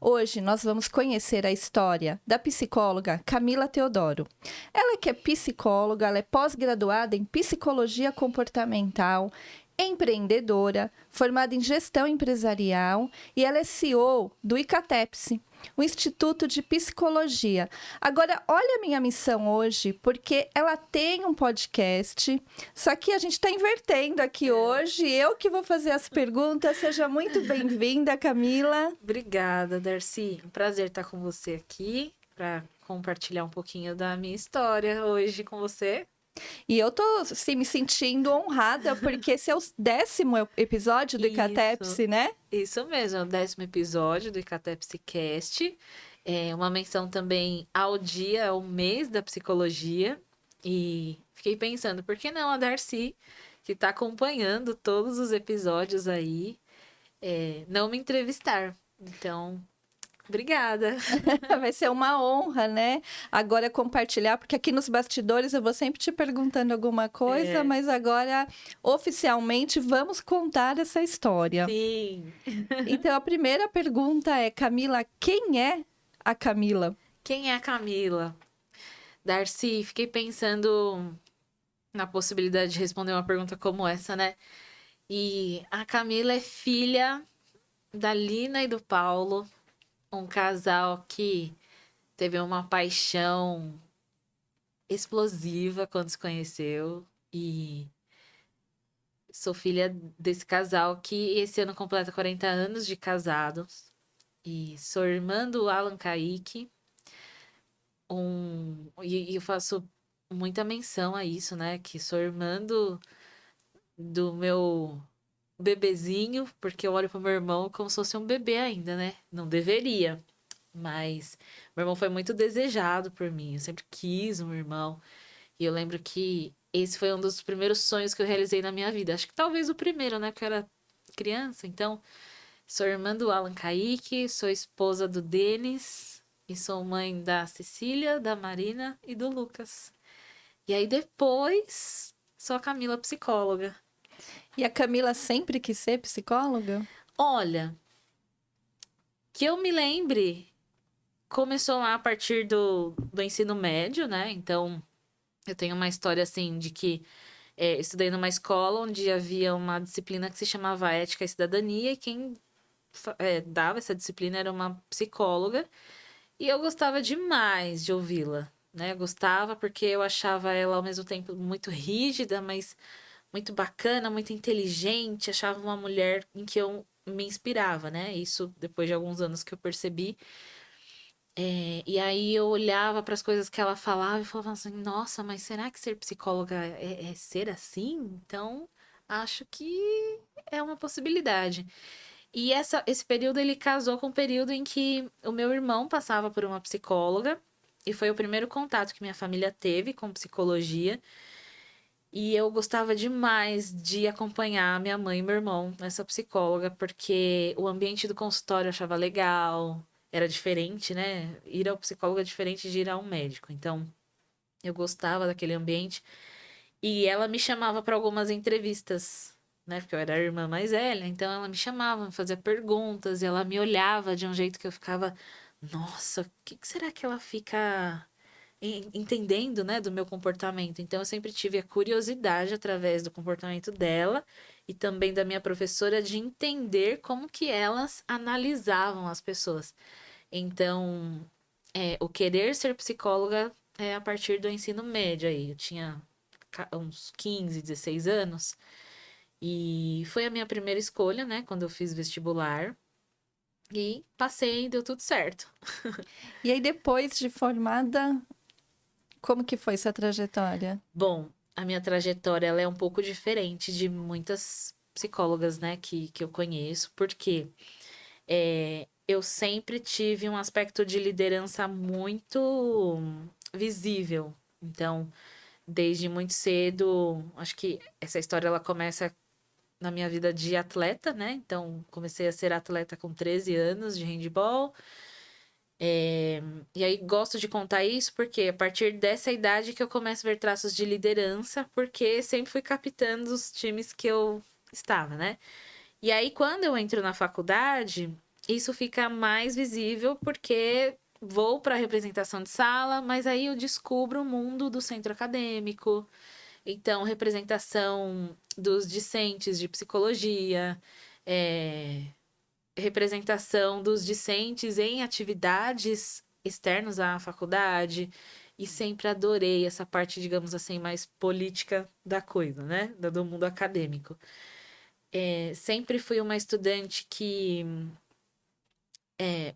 Hoje nós vamos conhecer a história da psicóloga Camila Teodoro. Ela que é psicóloga, ela é pós-graduada em psicologia comportamental, empreendedora, formada em gestão empresarial e ela é CEO do ICATEPSE, o Instituto de Psicologia. Agora, olha a minha missão hoje, porque ela tem um podcast, só que a gente está invertendo aqui hoje. Eu que vou fazer as perguntas. Seja muito bem-vinda, Camila. Obrigada, Darcy. Um prazer estar com você aqui para compartilhar um pouquinho da minha história hoje com você. E eu tô assim, me sentindo honrada, porque esse é o 10º episódio do ICATEPSE, né? Isso mesmo, é o 10º episódio do ICATEPSE Cast. É uma menção também ao dia, ao mês da psicologia. E fiquei pensando, por que não a Darcy, que está acompanhando todos os episódios aí, não me entrevistar? Então, obrigada. Vai ser uma honra, né? Agora compartilhar, porque aqui nos bastidores eu vou sempre te perguntando alguma coisa, mas agora, oficialmente, vamos contar essa história. Sim. Então, a primeira pergunta é, Camila, quem é a Camila? Quem é a Camila? Darcy, fiquei pensando na possibilidade de responder uma pergunta como essa, né? E a Camila é filha da Lina e do Paulo, um casal que teve uma paixão explosiva quando se conheceu. E sou filha desse casal que esse ano completa 40 anos de casados. E sou irmã do Alan Kaique. E eu faço muita menção a isso, né? Que sou irmã do meu bebezinho, porque eu olho pro meu irmão como se fosse um bebê ainda, né? Não deveria. Mas meu irmão foi muito desejado por mim. Eu sempre quis um irmão. E eu lembro que esse foi um dos primeiros sonhos que eu realizei na minha vida. Acho que talvez o primeiro, né? Porque eu era criança. Então, sou irmã do Alan Kaique, sou esposa do Denis e sou mãe da Cecília, da Marina e do Lucas. E aí depois, sou a Camila psicóloga. E a Camila sempre quis ser psicóloga? Olha, que eu me lembre, começou lá a partir do ensino médio, né? Então, eu tenho uma história assim de que estudei numa escola onde havia uma disciplina que se chamava Ética e Cidadania, e quem dava essa disciplina era uma psicóloga, e eu gostava demais de ouvi-la, né? Eu gostava porque eu achava ela ao mesmo tempo muito rígida, mas muito bacana, muito inteligente, achava uma mulher em que eu me inspirava, né? Isso depois de alguns anos que eu percebi. E aí eu olhava para as coisas que ela falava e falava assim, nossa, mas será que ser psicóloga é ser assim? Então, acho que é uma possibilidade. E esse período ele casou com o período em que o meu irmão passava por uma psicóloga, e foi o primeiro contato que minha família teve com psicologia. E eu gostava demais de acompanhar minha mãe e meu irmão nessa psicóloga, porque o ambiente do consultório eu achava legal, era diferente, né? Ir ao psicólogo é diferente de ir a um médico. Então, eu gostava daquele ambiente. E ela me chamava para algumas entrevistas, né? Porque eu era a irmã mais velha, então ela me chamava, me fazia perguntas, e ela me olhava de um jeito que eu ficava, nossa, o que será que ela fica entendendo, né, do meu comportamento. Então, eu sempre tive a curiosidade através do comportamento dela e também da minha professora de entender como que elas analisavam as pessoas. Então, o querer ser psicóloga é a partir do ensino médio aí. Eu tinha uns 15, 16 anos e foi a minha primeira escolha, né, quando eu fiz vestibular. E passei, deu tudo certo. E aí, depois de formada, como que foi sua trajetória? Bom, a minha trajetória ela é um pouco diferente de muitas psicólogas, né, que eu conheço, porque eu sempre tive um aspecto de liderança muito visível. Então, desde muito cedo, acho que essa história ela começa na minha vida de atleta, né? Então, comecei a ser atleta com 13 anos de handball. E aí gosto de contar isso porque a partir dessa idade que eu começo a ver traços de liderança, porque sempre fui capitando os times que eu estava, né? E aí quando eu entro na faculdade, isso fica mais visível porque vou para a representação de sala, mas aí eu descubro o mundo do centro acadêmico. Então, representação dos discentes de psicologia, representação dos discentes em atividades externas à faculdade. E sempre adorei essa parte, digamos assim, mais política da coisa, né? Do mundo acadêmico. Sempre fui uma estudante que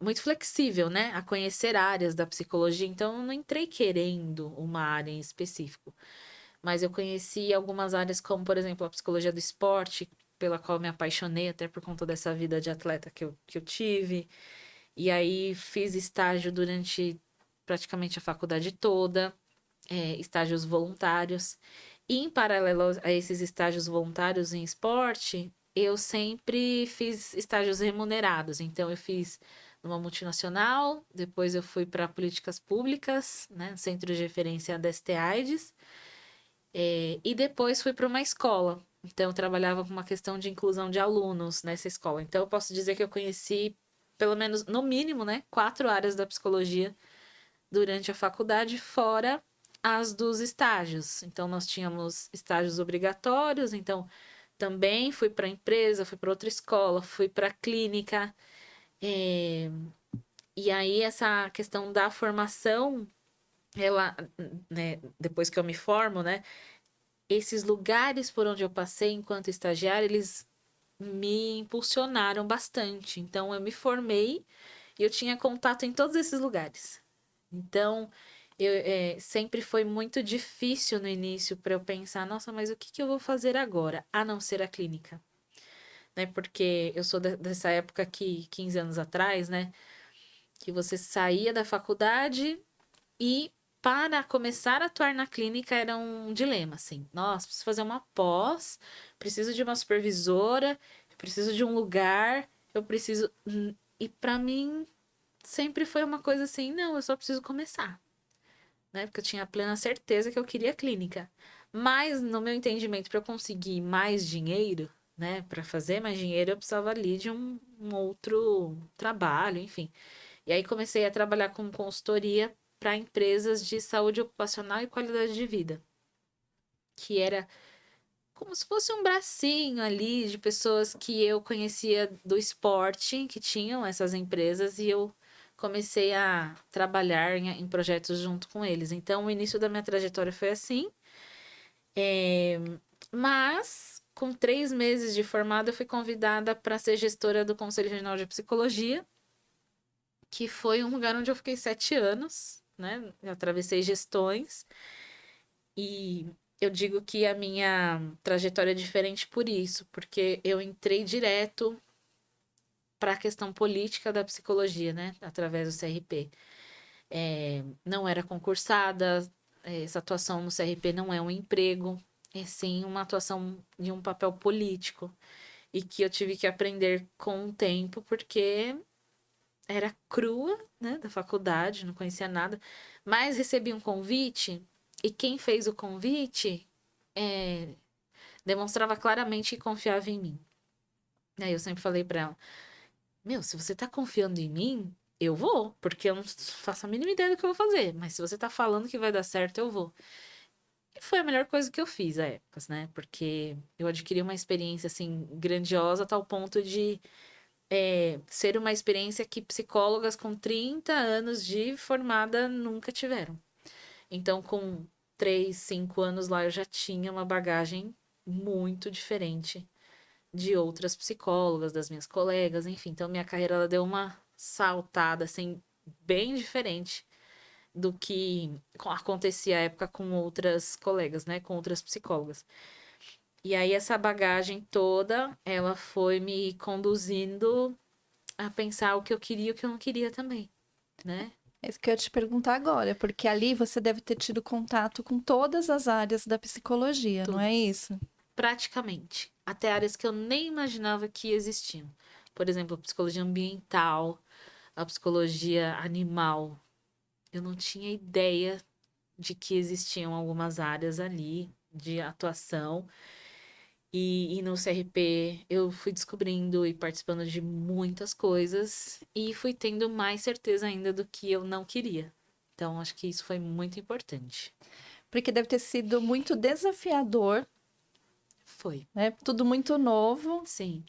muito flexível, né? A conhecer áreas da psicologia, então eu não entrei querendo uma área em específico. Mas eu conheci algumas áreas, como, por exemplo, a psicologia do esporte, pela qual me apaixonei, até por conta dessa vida de atleta que eu tive. E aí fiz estágio durante praticamente a faculdade toda, estágios voluntários. E em paralelo a esses estágios voluntários em esporte, eu sempre fiz estágios remunerados. Então, eu fiz numa multinacional, depois eu fui para políticas públicas, né, Centro de Referência da ST-AIDS, e depois fui para uma escola. Então, eu trabalhava com uma questão de inclusão de alunos nessa escola. Então, eu posso dizer que eu conheci, pelo menos, no mínimo, né, 4 áreas da psicologia durante a faculdade, fora as dos estágios. Então, nós tínhamos estágios obrigatórios, então também fui para a empresa, fui para outra escola, fui para a clínica. E aí, essa questão da formação, ela, né, depois que eu me formo, né, esses lugares por onde eu passei enquanto estagiária, eles me impulsionaram bastante. Então, eu me formei e eu tinha contato em todos esses lugares. Então, sempre foi muito difícil no início para eu pensar, nossa, mas o que eu vou fazer agora, a não ser a clínica? Né? Porque eu sou dessa época que, 15 anos atrás, né? Que você saía da faculdade e para começar a atuar na clínica era um dilema, assim. Nossa, preciso fazer uma pós, preciso de uma supervisora, preciso de um lugar, eu preciso... E para mim, sempre foi uma coisa assim, não, eu só preciso começar. Né? Porque eu tinha plena certeza que eu queria clínica. Mas, no meu entendimento, para eu conseguir mais dinheiro, né? Para fazer mais dinheiro, eu precisava ali de um outro trabalho, enfim. E aí comecei a trabalhar com consultoria para empresas de saúde ocupacional e qualidade de vida. Que era como se fosse um bracinho ali de pessoas que eu conhecia do esporte, que tinham essas empresas, e eu comecei a trabalhar em projetos junto com eles. Então, o início da minha trajetória foi assim. Mas, com 3 meses de formada, eu fui convidada para ser gestora do Conselho Regional de Psicologia, que foi um lugar onde eu fiquei 7 anos, né? Eu atravessei gestões e eu digo que a minha trajetória é diferente por isso, porque eu entrei direto para a questão política da psicologia, né? Através do CRP. Não era concursada, essa atuação no CRP não é um emprego, é sim uma atuação de um papel político. E que eu tive que aprender com o tempo, porque era crua, né, da faculdade, não conhecia nada, mas recebi um convite e quem fez o convite demonstrava claramente que confiava em mim. Aí eu sempre falei para ela: Meu, se você tá confiando em mim, eu vou, porque eu não faço a mínima ideia do que eu vou fazer, mas se você tá falando que vai dar certo, eu vou. E foi a melhor coisa que eu fiz à época, né? Porque eu adquiri uma experiência assim grandiosa a tal ponto de ser uma experiência que psicólogas com 30 anos de formada nunca tiveram. Então, com 3, 5 anos lá, eu já tinha uma bagagem muito diferente de outras psicólogas, das minhas colegas, enfim. Então, minha carreira ela deu uma saltada, assim, bem diferente do que acontecia à época com outras colegas, né? Com outras psicólogas. E aí, essa bagagem toda, ela foi me conduzindo a pensar o que eu queria e o que eu não queria também, né? É isso que eu ia te perguntar agora, porque ali você deve ter tido contato com todas as áreas da psicologia, não é Todas. isso? Praticamente. Até áreas que eu nem imaginava que existiam. Por exemplo, a psicologia ambiental, a psicologia animal. Eu não tinha ideia de que existiam algumas áreas ali de atuação. E no CRP eu fui descobrindo e participando de muitas coisas e fui tendo mais certeza ainda do que eu não queria. Então, acho que isso foi muito importante. Porque deve ter sido muito desafiador, Foi, né? Tudo muito novo. sim.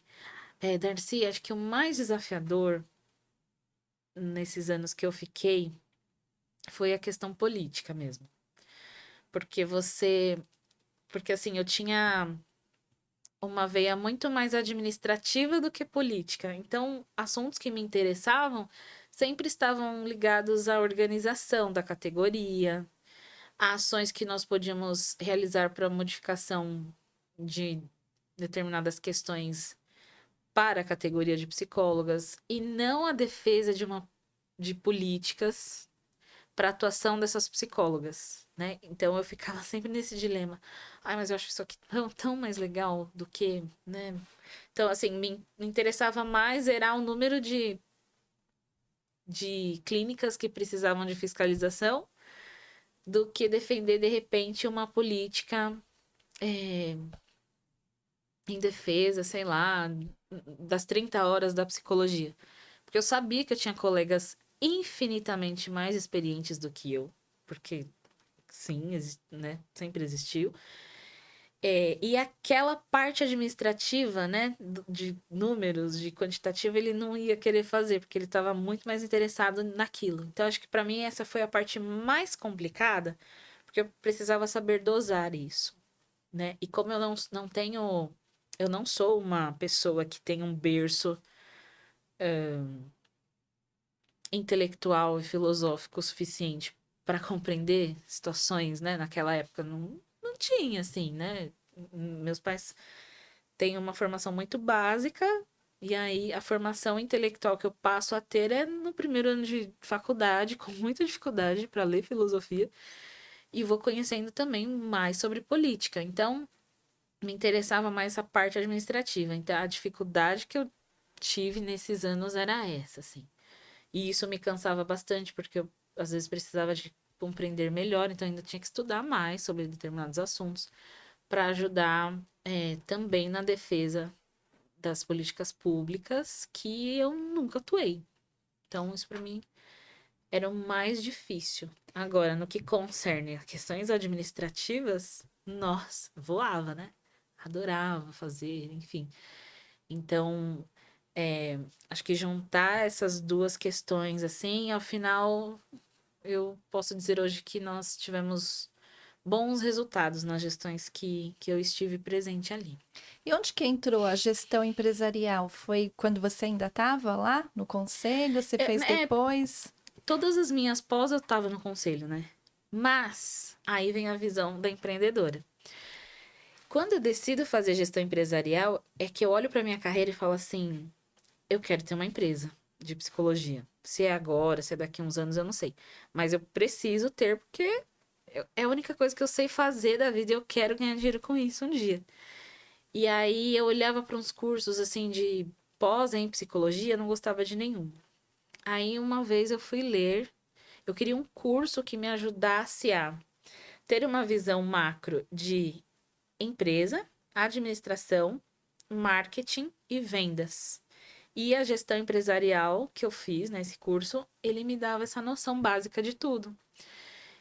Darcy, acho que o mais desafiador nesses anos que eu fiquei foi a questão política mesmo. Porque você. Porque assim, eu tinha uma veia muito mais administrativa do que política. Então, assuntos que me interessavam sempre estavam ligados à organização da categoria, a ações que nós podíamos realizar para modificação de determinadas questões para a categoria de psicólogas e não a defesa de políticas para a atuação dessas psicólogas, né? Então eu ficava sempre nesse dilema. Ai, mas eu acho isso aqui tão mais legal do que, né? Então, assim, me interessava mais zerar o número de clínicas que precisavam de fiscalização do que defender, de repente, uma política em defesa, sei lá, das 30 horas da psicologia. Porque eu sabia que eu tinha colegas infinitamente mais experientes do que eu, porque sim, né, sempre existiu. E aquela parte administrativa, né, de números, de quantitativo, ele não ia querer fazer, porque ele estava muito mais interessado naquilo. Então, acho que para mim essa foi a parte mais complicada, porque eu precisava saber dosar isso, né? E como eu não tenho, eu não sou uma pessoa que tem um berço intelectual e filosófico suficiente para compreender situações, né? Naquela época não tinha, assim, né? Meus pais têm uma formação muito básica, e aí a formação intelectual que eu passo a ter é no primeiro ano de faculdade, com muita dificuldade para ler filosofia, e vou conhecendo também mais sobre política. Então, me interessava mais a parte administrativa. Então, a dificuldade que eu tive nesses anos era essa, assim. E isso me cansava bastante, porque eu às vezes precisava de compreender melhor, então ainda tinha que estudar mais sobre determinados assuntos para ajudar também na defesa das políticas públicas que eu nunca atuei. Então, isso para mim era o mais difícil. Agora, no que concerne a questões administrativas, nossa, voava, né? Adorava fazer, enfim. Então, acho que juntar essas duas questões assim, ao final, eu posso dizer hoje que nós tivemos bons resultados nas gestões que eu estive presente ali. E onde que entrou a gestão empresarial? Foi quando você ainda estava lá no conselho? Você É, fez é, depois? todas as minhas pós eu estava no conselho, né? Mas aí vem a visão da empreendedora. Quando eu decido fazer gestão empresarial, é que eu olho para minha carreira e falo assim: eu quero ter uma empresa de psicologia. Se é agora, se é daqui a uns anos, eu não sei. Mas eu preciso ter, porque é a única coisa que eu sei fazer da vida e eu quero ganhar dinheiro com isso um dia. E aí eu olhava para uns cursos assim de pós em psicologia, não gostava de nenhum. Aí uma vez eu fui ler, eu queria um curso que me ajudasse a ter uma visão macro de empresa, administração, marketing e vendas. E a gestão empresarial que eu fiz nesse curso, ele me dava essa noção básica de tudo.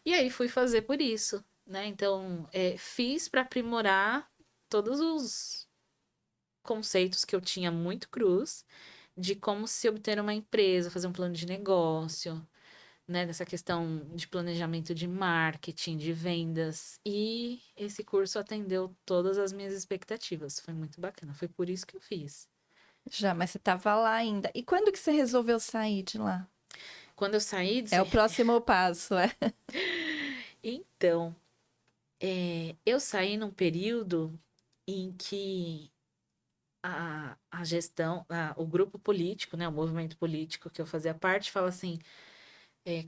E aí fui fazer por isso, né? Então, fiz para aprimorar todos os conceitos que eu tinha muito cruz de como se obter uma empresa, fazer um plano de negócio, né? Dessa questão de planejamento de marketing, de vendas. E esse curso atendeu todas as minhas expectativas. Foi muito bacana. Foi por isso que eu fiz. Já, mas você estava lá ainda. E quando que você resolveu sair de lá? Quando eu saí do É o próximo passo, é. Então, eu saí num período em que a gestão, o grupo político, né, o movimento político que eu fazia parte, fala assim: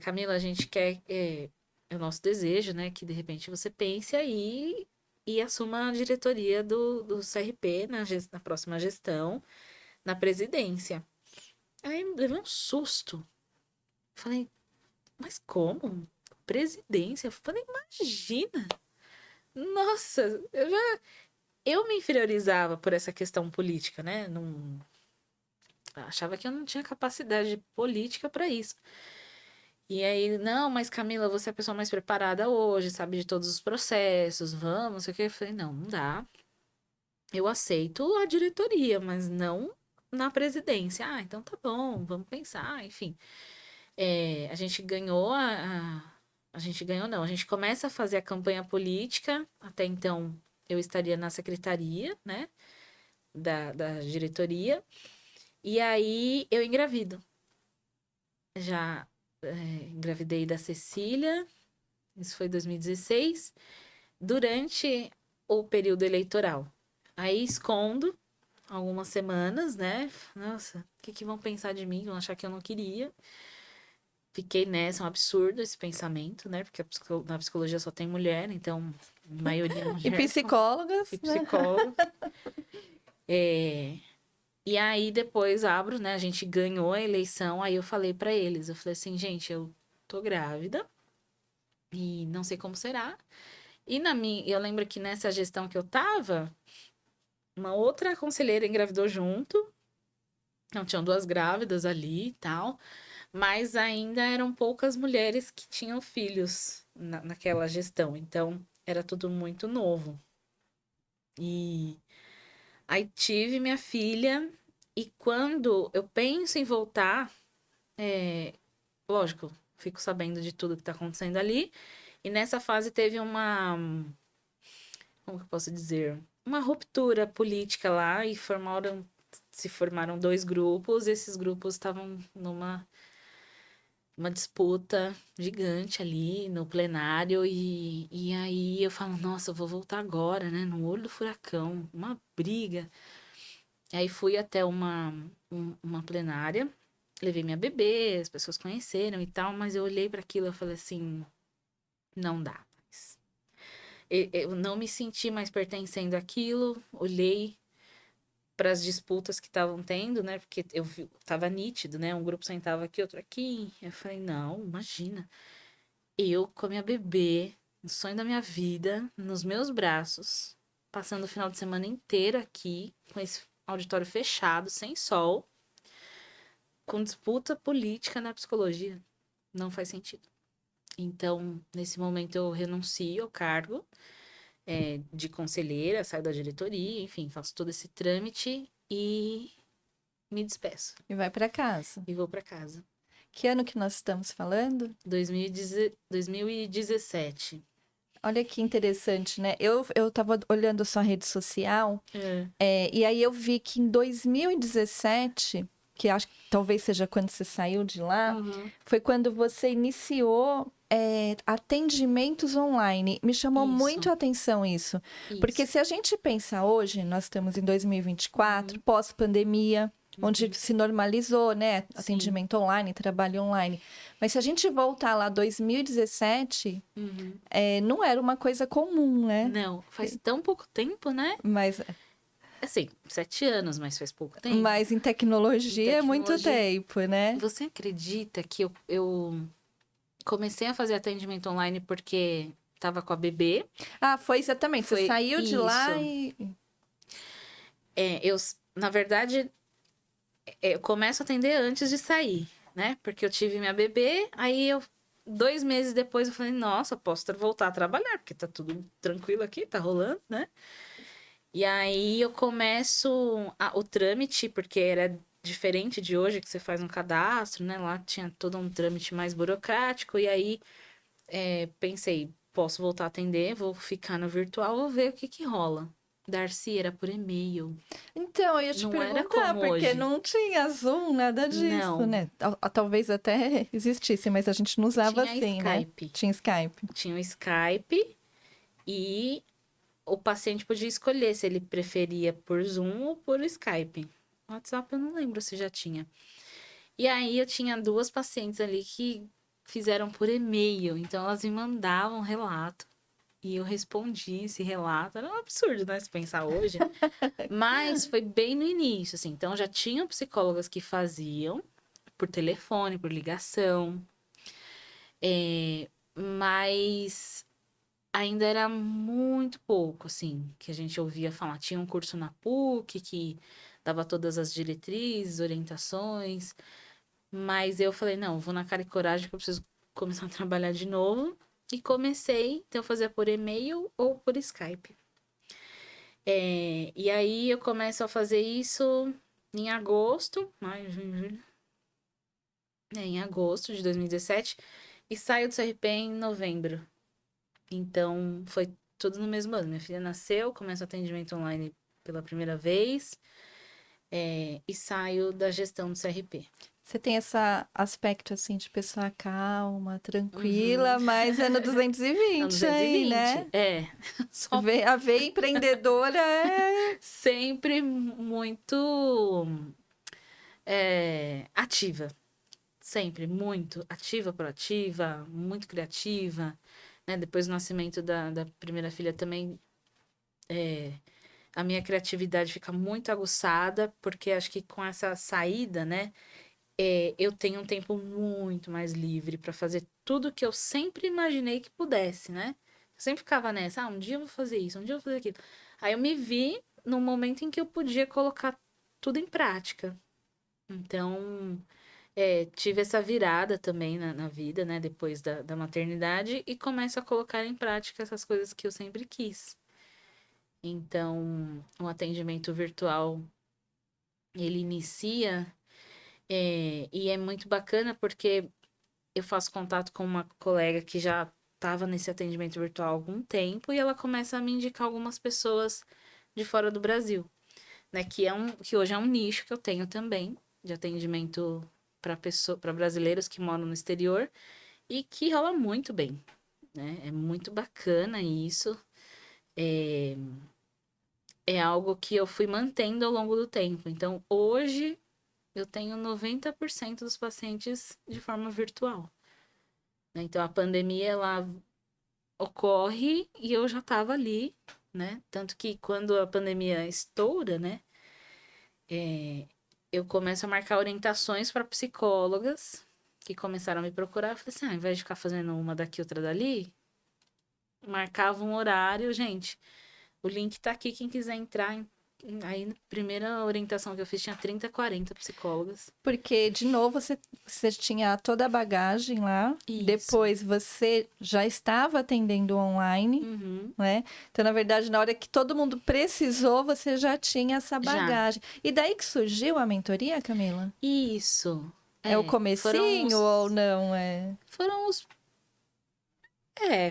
Camila, a gente quer, é o nosso desejo, né, que de repente você pense aí e assuma a diretoria do CRP na próxima gestão, na presidência. Aí eu levei um susto. Falei, mas como? Presidência? Eu falei, imagina! Nossa, eu já. eu me inferiorizava por essa questão política, né? Não... Achava que eu não tinha capacidade política para isso. E aí, não, mas Camila, você é a pessoa mais preparada hoje, sabe de todos os processos, vamos, não sei o que. Eu falei, não dá. Eu aceito a diretoria, mas não na presidência. Ah, então tá bom, vamos pensar, enfim. A gente ganhou a gente ganhou, não. A gente começa a fazer a campanha política. Até então, eu estaria na secretaria, né? Da diretoria. E aí, eu engravido. Já engravidei da Cecília. Isso foi em 2016. Durante o período eleitoral. Aí, escondo algumas semanas, né? Nossa, o que vão pensar de mim? Vão achar que eu não queria. Fiquei nessa, é um absurdo esse pensamento, né? Porque na psicologia só tem mulher, então, a maioria é mulher. E psicólogas, E né? psicólogo. E aí, depois abro, né? A gente ganhou a eleição, aí eu falei pra eles, eu falei assim, gente, eu tô grávida e não sei como será. E eu lembro que nessa gestão que eu tava, uma outra conselheira engravidou junto, então tinham 2 grávidas ali e tal. Mas ainda eram poucas mulheres que tinham filhos naquela gestão. Então, era tudo muito novo. E aí tive minha filha. E quando eu penso em voltar, lógico, fico sabendo de tudo que tá acontecendo ali. E nessa fase teve como que eu posso dizer? Uma ruptura política lá e se formaram 2 grupos. Esses grupos estavam numa uma disputa gigante ali no plenário e aí eu falo, nossa, eu vou voltar agora, né? No olho do furacão, uma briga. Aí fui até uma plenária, levei minha bebê, as pessoas conheceram e tal, mas eu olhei para aquilo e falei assim, não dá mais. Eu não me senti mais pertencendo àquilo, olhei para as disputas que estavam tendo, né? Porque eu vi, tava nítido, né? Um grupo sentava aqui, outro aqui. Eu falei, não, imagina. Eu com a minha bebê, o sonho da minha vida, nos meus braços, passando o final de semana inteiro aqui, com esse auditório fechado, sem sol, com disputa política na psicologia. Não faz sentido. Então, nesse momento, eu renuncio ao cargo de conselheira, saio da diretoria, enfim, faço todo esse trâmite e me despeço. E vai para casa. E vou para casa. Que ano que nós estamos falando? 2017. Olha que interessante, né? Eu tava olhando sua rede social, e aí eu vi que em 2017, que acho que talvez seja quando você saiu de lá, foi quando você iniciou atendimentos online. Me chamou Isso. muito a atenção isso. Porque se a gente pensa hoje, nós estamos em 2024, pós-pandemia, onde se normalizou, né? Atendimento online, trabalho online. Mas se a gente voltar lá 2017, não era uma coisa comum, né? Não, faz tão pouco tempo, né? Mas, Assim, 7 anos, mas faz pouco tempo. mas em tecnologia é muito tempo, né? Você acredita que eu comecei a fazer atendimento online porque tava com a bebê? Ah, foi exatamente. Você saiu de lá e... Na verdade, eu começo a atender antes de sair, né? Porque eu tive minha bebê, aí 2 meses depois eu falei, nossa, posso voltar a trabalhar, porque tá tudo tranquilo aqui, tá rolando, né? E aí eu começo o trâmite, porque era diferente de hoje, que você faz um cadastro, né? Lá tinha todo um trâmite mais burocrático, e aí pensei, posso voltar a atender, vou ficar no virtual, vou ver o que rola. Darcy, era por e-mail. Então, eu ia te Não era perguntar, como porque hoje. não tinha Zoom, nada disso, Não. né? Talvez até existisse, mas a gente não usava Tinha assim, Skype. né? Tinha Skype. Tinha o Skype e o paciente podia escolher se ele preferia por Zoom ou por Skype. WhatsApp eu não lembro se já tinha. E aí eu tinha 2 pacientes ali que fizeram por e-mail, então elas me mandavam um relato e eu respondi esse relato. Era um absurdo, né, se pensar hoje. Mas foi bem no início, assim. Então já tinham psicólogas que faziam por telefone, por ligação. Mas ainda era muito pouco, assim, que a gente ouvia falar. Tinha um curso na PUC que dava todas as diretrizes, orientações, mas eu falei, não, vou na cara e coragem que eu preciso começar a trabalhar de novo. E comecei, então eu fazia por e-mail ou por Skype. E aí eu começo a fazer isso em agosto, maio, junho, julho. Em agosto de 2017 e saio do CRP em novembro. Então foi tudo no mesmo ano. Minha filha nasceu, começo o atendimento online pela primeira vez e saio da gestão do CRP. Você tem esse aspecto, assim, de pessoa calma, Uhum. tranquila, mas é no 220 aí, 220, né? só A veia empreendedora é... sempre muito ativa. Sempre, muito ativa, proativa, muito criativa, né? Depois do nascimento da primeira filha também, a minha criatividade fica muito aguçada, porque acho que com essa saída, né? Eu tenho um tempo muito mais livre para fazer tudo que eu sempre imaginei que pudesse, né? Eu sempre ficava nessa, um dia eu vou fazer isso, um dia eu vou fazer aquilo. Aí eu me vi num momento em que eu podia colocar tudo em prática. Então, tive essa virada também na vida, né? Depois da maternidade, e começo a colocar em prática essas coisas que eu sempre quis. Então, o atendimento virtual, ele inicia, e é muito bacana porque eu faço contato com uma colega que já estava nesse atendimento virtual há algum tempo e ela começa a me indicar algumas pessoas de fora do Brasil, né? Que hoje é um nicho que eu tenho também de atendimento para brasileiros que moram no exterior e que rola muito bem, né? É muito bacana isso. É, é algo que eu fui mantendo ao longo do tempo. Então, hoje eu tenho 90% dos pacientes de forma virtual, né? Então, a pandemia, ela ocorre e eu já estava ali, né? Tanto que quando a pandemia estoura, né? Eu começo a marcar orientações para psicólogas que começaram a me procurar. Eu falei assim, ao invés de ficar fazendo uma daqui, outra dali, marcava um horário, gente. O link tá aqui, quem quiser entrar. Aí, na primeira orientação que eu fiz, tinha 30, 40 psicólogas. Porque, de novo, você tinha toda a bagagem lá, Isso. depois você já estava atendendo online, Uhum. né? Então, na verdade, na hora que todo mundo precisou, você já tinha essa Já. bagagem. E daí que surgiu a mentoria, Camila? Isso. É o Foram comecinho ou os... não? É... Foram os...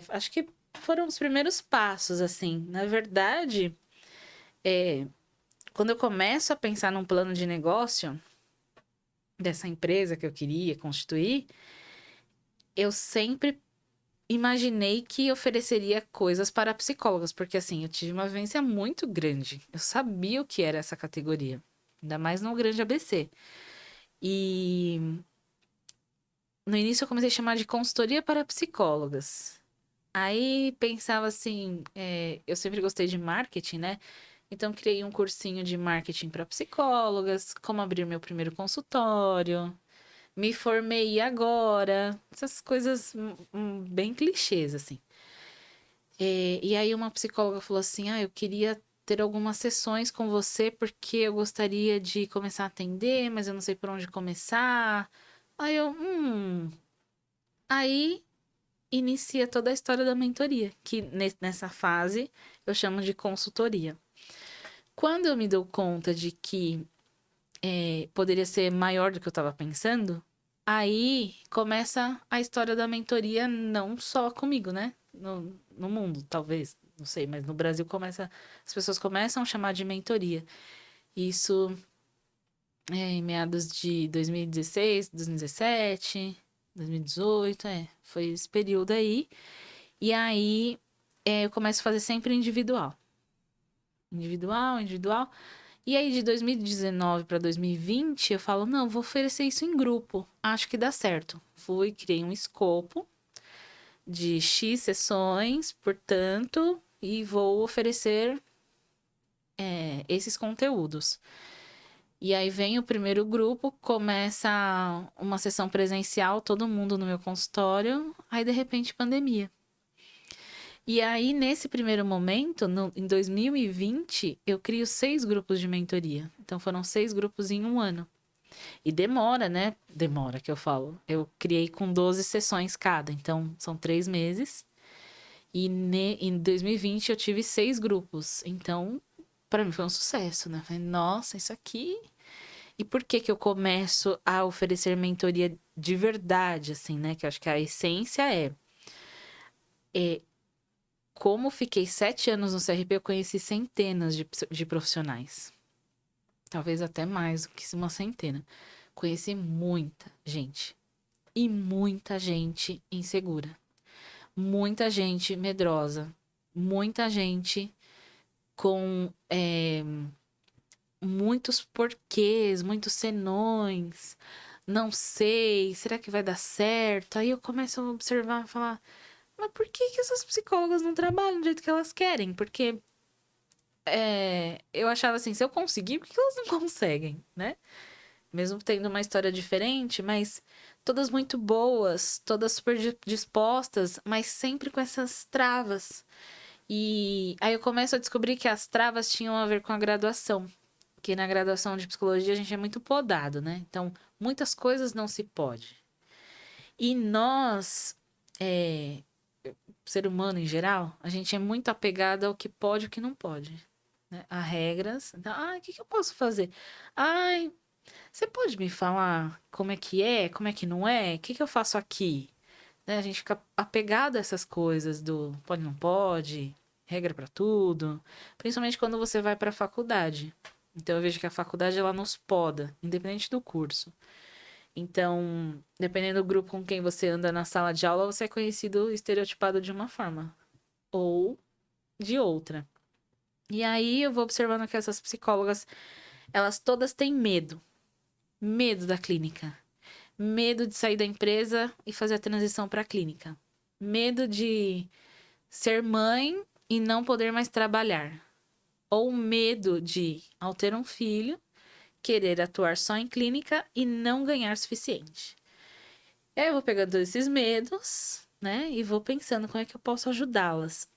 acho que foram os primeiros passos, assim. Na verdade, quando eu começo a pensar num plano de negócio dessa empresa que eu queria constituir, eu sempre imaginei que ofereceria coisas para psicólogas, porque assim, eu tive uma vivência muito grande. Eu sabia o que era essa categoria, ainda mais no grande ABC. E no início eu comecei a chamar de consultoria para psicólogas. Aí pensava assim, eu sempre gostei de marketing, né? Então criei um cursinho de marketing para psicólogas, como abrir meu primeiro consultório, me formei agora, essas coisas bem clichês, assim. E aí uma psicóloga falou assim, eu queria ter algumas sessões com você porque eu gostaria de começar a atender, mas eu não sei por onde começar. Aí eu, Aí inicia toda a história da mentoria, que nessa fase eu chamo de consultoria. Quando eu me dou conta de que poderia ser maior do que eu estava pensando, aí começa a história da mentoria, não só comigo, né? No mundo, talvez, não sei, mas no Brasil as pessoas começam a chamar de mentoria. Isso em meados de 2016, 2017, 2018, foi esse período aí. E aí eu começo a fazer sempre individual. Individual, individual. E aí, de 2019 para 2020, eu falo, não, vou oferecer isso em grupo. Acho que dá certo. Fui, criei um escopo de X sessões, portanto, e vou oferecer esses conteúdos. E aí vem o primeiro grupo, começa uma sessão presencial, todo mundo no meu consultório, aí de repente pandemia. E aí, nesse primeiro momento, em 2020, eu crio 6 grupos de mentoria. Então, foram 6 grupos em um ano. E demora, né? Demora que eu falo. Eu criei com 12 sessões cada. Então, são 3 meses. E em 2020 eu tive 6 grupos. Então, para mim foi um sucesso, né? Falei, nossa, isso aqui. E por que que eu começo a oferecer mentoria de verdade, assim, né? Que eu acho que a essência é como fiquei 7 anos no CRP, eu conheci centenas de profissionais. Talvez até mais do que uma centena. Conheci muita gente. E muita gente insegura. Muita gente medrosa. Muita gente com muitos porquês, muitos senões. Não sei, será que vai dar certo? Aí eu começo a observar e falar, mas por que que essas psicólogas não trabalham do jeito que elas querem? Porque eu achava assim, se eu conseguir, por que elas não conseguem, né? Mesmo tendo uma história diferente, mas todas muito boas, todas super dispostas, mas sempre com essas travas. E aí eu começo a descobrir que as travas tinham a ver com a graduação. Que na graduação de psicologia a gente é muito podado, né? Então, muitas coisas não se pode. E nós, ser humano em geral, a gente é muito apegado ao que pode e o que não pode. Né? A regras. Então, o que eu posso fazer? Ai, você pode me falar como é que é, como é que não é? O que eu faço aqui? Né? A gente fica apegado a essas coisas do pode, não pode, regra para tudo. Principalmente quando você vai para a faculdade. Então, eu vejo que a faculdade, ela nos poda, independente do curso. Então, dependendo do grupo com quem você anda na sala de aula, você é conhecido, estereotipado de uma forma. Ou de outra. E aí, eu vou observando que essas psicólogas, elas todas têm medo. Medo da clínica. Medo de sair da empresa e fazer a transição para a clínica. Medo de ser mãe e não poder mais trabalhar. Ou medo de, ao ter um filho, querer atuar só em clínica e não ganhar suficiente. E aí eu vou pegando esses medos, né? E vou pensando como é que eu posso ajudá-las.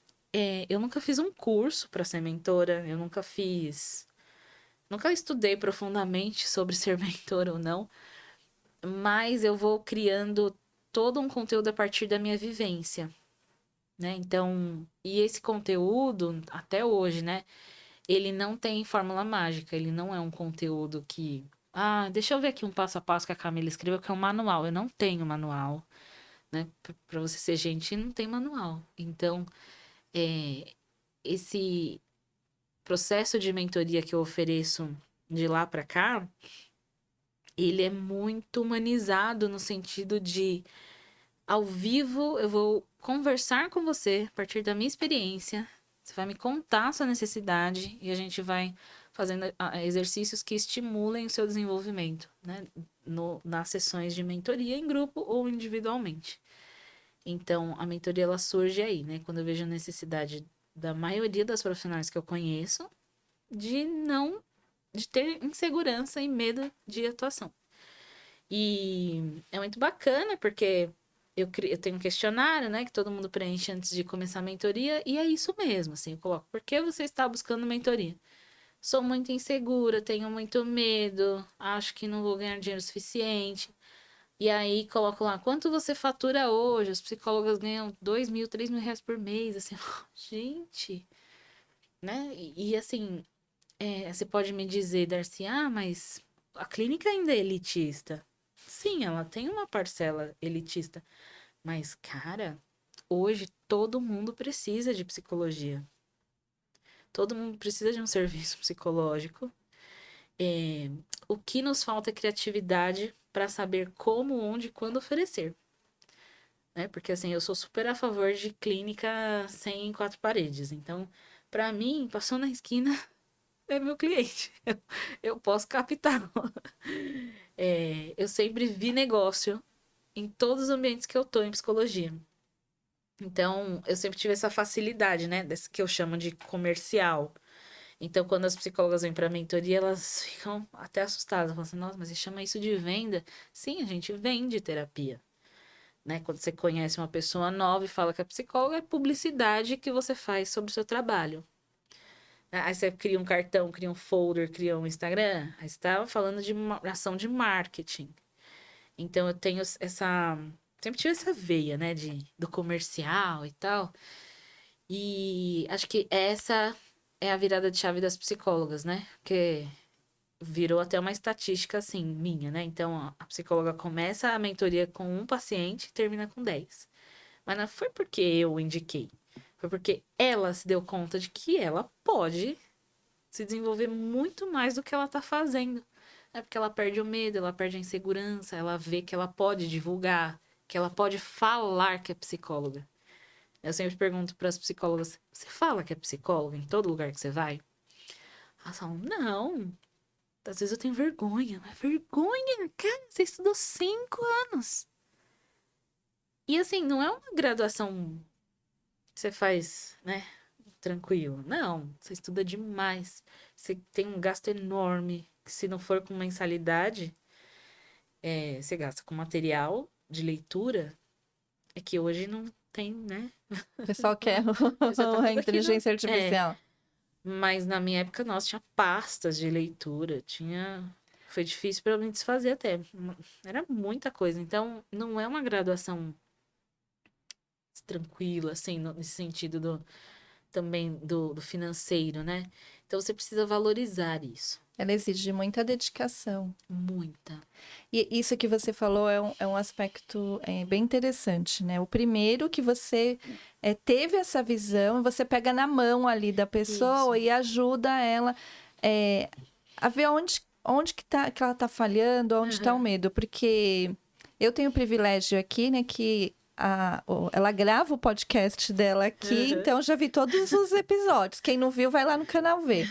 Eu nunca fiz um curso para ser mentora, eu nunca fiz. Nunca estudei profundamente sobre ser mentora ou não, mas eu vou criando todo um conteúdo a partir da minha vivência, né? Então, e esse conteúdo, até hoje, né? Ele não tem fórmula mágica, ele não é um conteúdo que. Deixa eu ver aqui um passo a passo que a Camila escreveu, que é um manual. Eu não tenho manual, né? Para você ser gente, não tem manual. Então, esse processo de mentoria que eu ofereço de lá para cá, ele é muito humanizado no sentido de, ao vivo, eu vou conversar com você a partir da minha experiência. Você vai me contar a sua necessidade e a gente vai fazendo exercícios que estimulem o seu desenvolvimento, né? Nas sessões de mentoria em grupo ou individualmente. Então, a mentoria ela surge aí, né? Quando eu vejo a necessidade da maioria das profissionais que eu conheço de ter insegurança e medo de atuação. E é muito bacana porque eu tenho um questionário, né, que todo mundo preenche antes de começar a mentoria, e é isso mesmo, assim, eu coloco, por que você está buscando mentoria? Sou muito insegura, tenho muito medo, acho que não vou ganhar dinheiro suficiente. E aí coloco lá, quanto você fatura hoje? As psicólogas ganham 2.000, 3.000 reais por mês, assim, gente, né? E assim, você pode me dizer, Darcy, mas a clínica ainda é elitista. Sim, ela tem uma parcela elitista. Mas, cara, hoje todo mundo precisa de psicologia. Todo mundo precisa de um serviço psicológico. O que nos falta é criatividade para saber como, onde e quando oferecer. Né? Porque, assim, eu sou super a favor de clínica sem 4 paredes. Então, para mim, passou na esquina, é meu cliente. Eu posso captar. Eu sempre vi negócio em todos os ambientes que eu tô em psicologia. Então, eu sempre tive essa facilidade, né? Desse que eu chamo de comercial. Então, quando as psicólogas vêm para mentoria, elas ficam até assustadas. Falam assim, nossa, mas você chama isso de venda? Sim, a gente vende terapia. né? Quando você conhece uma pessoa nova e fala que é psicóloga, é publicidade que você faz sobre o seu trabalho. Aí você cria um cartão, cria um folder, cria um Instagram. Aí você está falando de uma ação de marketing. Então eu tenho essa. Sempre tive essa veia, né? Do comercial e tal. E acho que essa é a virada de chave das psicólogas, né? Porque virou até uma estatística assim, minha, né? Então a psicóloga começa a mentoria com um paciente e termina com 10. Mas não foi porque eu indiquei. Foi porque ela se deu conta de que ela pode se desenvolver muito mais do que ela tá fazendo. É porque ela perde o medo, ela perde a insegurança, ela vê que ela pode divulgar, que ela pode falar que é psicóloga. Eu sempre pergunto para as psicólogas: você fala que é psicóloga em todo lugar que você vai? Elas falam: não. Às vezes eu tenho vergonha. Mas vergonha? Cara, você estudou 5 anos. E assim, não é uma graduação que você faz, né? Tranquilo. Não, você estuda demais. Você tem um gasto enorme. Que se não for com mensalidade, você gasta com material de leitura. É que hoje não tem, né? O pessoal quer Já tá a tudo aqui no... inteligência artificial. Mas na minha época, nossa, tinha pastas de leitura, tinha. Foi difícil para eu me desfazer até. Era muita coisa. Então, não é uma graduação tranquila, assim, nesse sentido também do financeiro, né? Então, você precisa valorizar isso. Ela exige muita dedicação. Muita. E isso que você falou é um aspecto bem interessante, né? O primeiro que você teve essa visão, você pega na mão ali da pessoa Isso. e ajuda ela a ver onde que ela tá falhando, onde está o medo. Porque eu tenho o privilégio aqui, né, que ela grava o podcast dela aqui, então eu já vi todos os episódios. Quem não viu, vai lá no canal ver.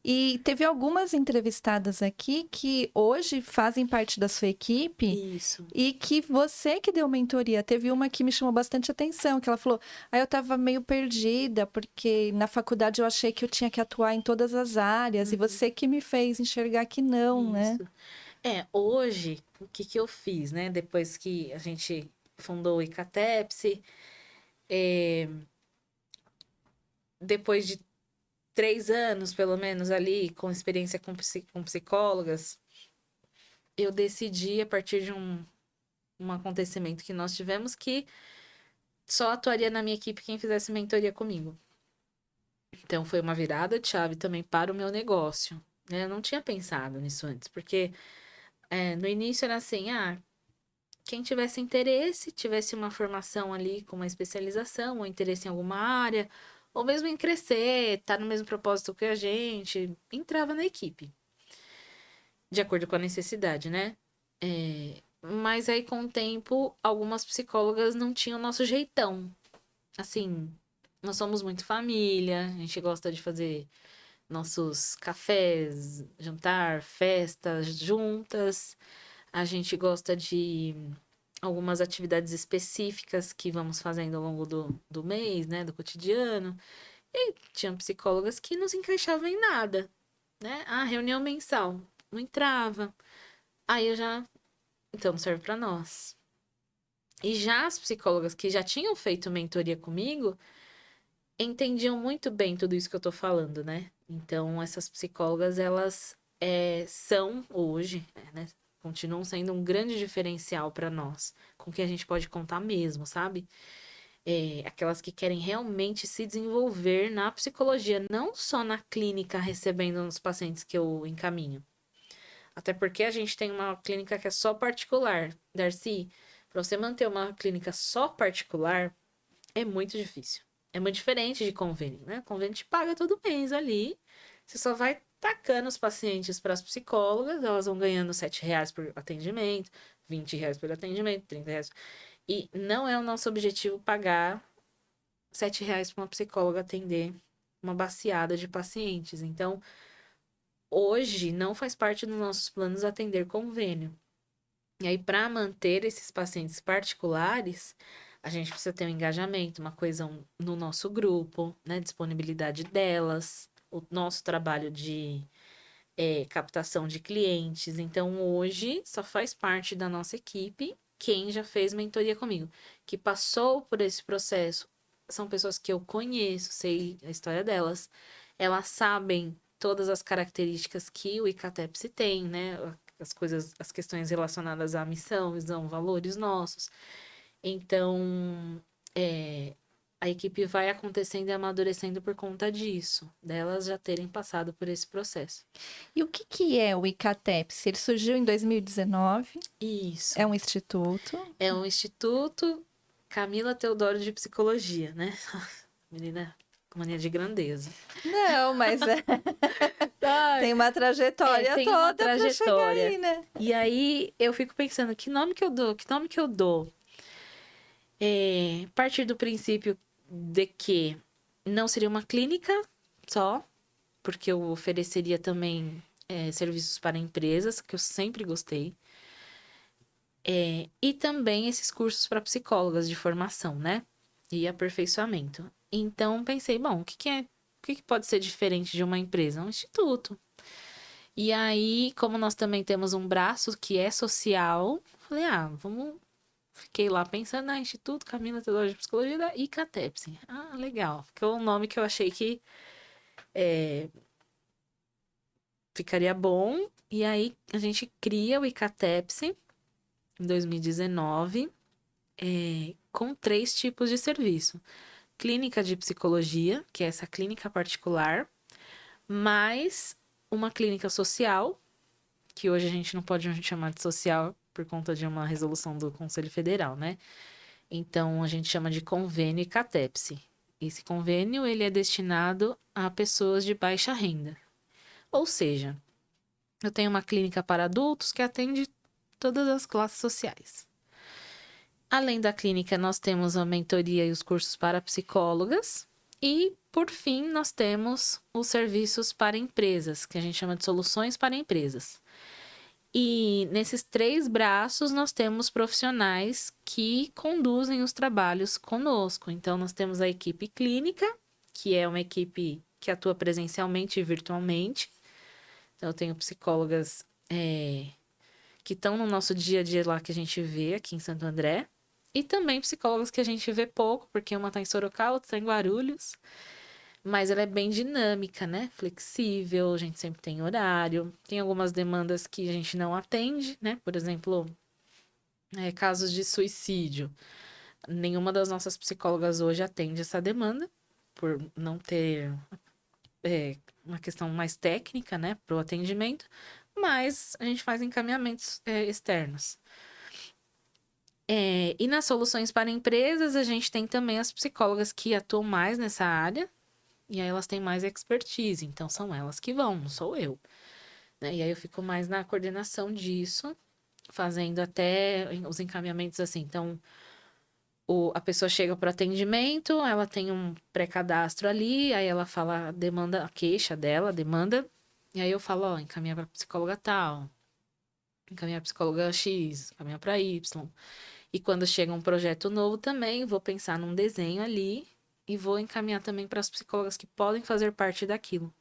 E teve algumas entrevistadas aqui que hoje fazem parte da sua equipe Isso. e que você que deu mentoria. Teve uma que me chamou bastante atenção, que ela falou: eu tava meio perdida, porque na faculdade eu achei que eu tinha que atuar em todas as áreas, e você que me fez enxergar que não, né? Isso. Hoje, o que que eu fiz, né? Depois que a gente fundou o Icatepsi, depois de 3 anos, pelo menos, ali, com experiência com psicólogas, eu decidi, a partir de um acontecimento que nós tivemos, que só atuaria na minha equipe quem fizesse mentoria comigo. Então, foi uma virada de chave também para o meu negócio, né? Eu não tinha pensado nisso antes, porque no início era assim, quem tivesse interesse, tivesse uma formação ali com uma especialização, ou interesse em alguma área, ou mesmo em crescer, tá no mesmo propósito que a gente, entrava na equipe. De acordo com a necessidade, né? Mas aí, com o tempo, algumas psicólogas não tinham o nosso jeitão. Assim, nós somos muito família, a gente gosta de fazer nossos cafés, jantar, festas juntas. A gente gosta de algumas atividades específicas que vamos fazendo ao longo do mês, né? Do cotidiano. E tinham psicólogas que não se encaixavam em nada, né? Reunião mensal. Não entrava. Aí eu já. Então, não serve para nós. E já as psicólogas que já tinham feito mentoria comigo entendiam muito bem tudo isso que eu tô falando, né? Então, essas psicólogas, elas são hoje, né? Continuam sendo um grande diferencial para nós, com que a gente pode contar mesmo, sabe? Aquelas que querem realmente se desenvolver na psicologia, não só na clínica recebendo os pacientes que eu encaminho. Até porque a gente tem uma clínica que é só particular. Darcy, para você manter uma clínica só particular, é muito difícil. É muito diferente de convênio, né? Convênio te paga todo mês ali. Você só vai tacando os pacientes para as psicólogas, elas vão ganhando R$ 7 por atendimento, R$ 20 por atendimento, R$ 30. E não é o nosso objetivo pagar R$ 7 para uma psicóloga atender uma baciada de pacientes. Então, hoje não faz parte dos nossos planos atender convênio. E aí, para manter esses pacientes particulares, a gente precisa ter um engajamento, uma coesão no nosso grupo, né? Disponibilidade delas, o nosso trabalho de captação de clientes. Então, hoje, só faz parte da nossa equipe quem já fez mentoria comigo, que passou por esse processo. São pessoas que eu conheço, sei a história delas. Elas sabem todas as características que o ICATEPS tem, né? As questões relacionadas à missão, visão, valores nossos. Então, a equipe vai acontecendo e amadurecendo por conta disso, delas já terem passado por esse processo. E o que é o ICATEPS? Ele surgiu em 2019. Isso. É um instituto. É um instituto Camila Teodoro de Psicologia, né? Menina com mania de grandeza. Não, mas tem uma trajetória tem toda uma para chegar trajetória. aí, né? E aí eu fico pensando, que nome que eu dou? Que nome que eu dou? Partir do princípio de que não seria uma clínica só, porque eu ofereceria também serviços para empresas, que eu sempre gostei. E também esses cursos para psicólogas de formação, né? E aperfeiçoamento. Então, pensei, bom, o que pode ser diferente de uma empresa? Um instituto. E aí, como nós também temos um braço que é social, falei, Fiquei lá pensando, Instituto Camila Teodoro de Psicologia da ICATEPS. Legal. Ficou um nome que eu achei que ficaria bom. E aí, a gente cria o ICATEPS em 2019, com 3 tipos de serviço. Clínica de psicologia, que é essa clínica particular, mais uma clínica social, que hoje a gente não pode chamar de social por conta de uma resolução do Conselho Federal, né? Então, a gente chama de convênio ICATEPS. Esse convênio, ele é destinado a pessoas de baixa renda. Ou seja, eu tenho uma clínica para adultos que atende todas as classes sociais. Além da clínica, nós temos a mentoria e os cursos para psicólogas. E, por fim, nós temos os serviços para empresas, que a gente chama de soluções para empresas. E nesses 3 braços, nós temos profissionais que conduzem os trabalhos conosco. Então, nós temos a equipe clínica, que é uma equipe que atua presencialmente e virtualmente. Então, eu tenho psicólogas que estão no nosso dia a dia lá que a gente vê aqui em Santo André. E também psicólogas que a gente vê pouco, porque uma está em Sorocaba, outra está em Guarulhos. Mas ela é bem dinâmica, né? Flexível, a gente sempre tem horário. Tem algumas demandas que a gente não atende, né? Por exemplo, casos de suicídio. Nenhuma das nossas psicólogas hoje atende essa demanda, por não ter uma questão mais técnica, né? Para o atendimento. Mas a gente faz encaminhamentos externos. E nas soluções para empresas, a gente tem também as psicólogas que atuam mais nessa área. E aí elas têm mais expertise, então são elas que vão, não sou eu. Né? E aí eu fico mais na coordenação disso, fazendo até os encaminhamentos assim. Então, a pessoa chega para o atendimento, ela tem um pré-cadastro ali, aí ela fala a demanda, a queixa dela, a demanda. E aí eu falo, encaminha para psicóloga tal, encaminha para psicóloga X, encaminha para Y. E quando chega um projeto novo também, vou pensar num desenho ali e vou encaminhar também para as psicólogas que podem fazer parte daquilo.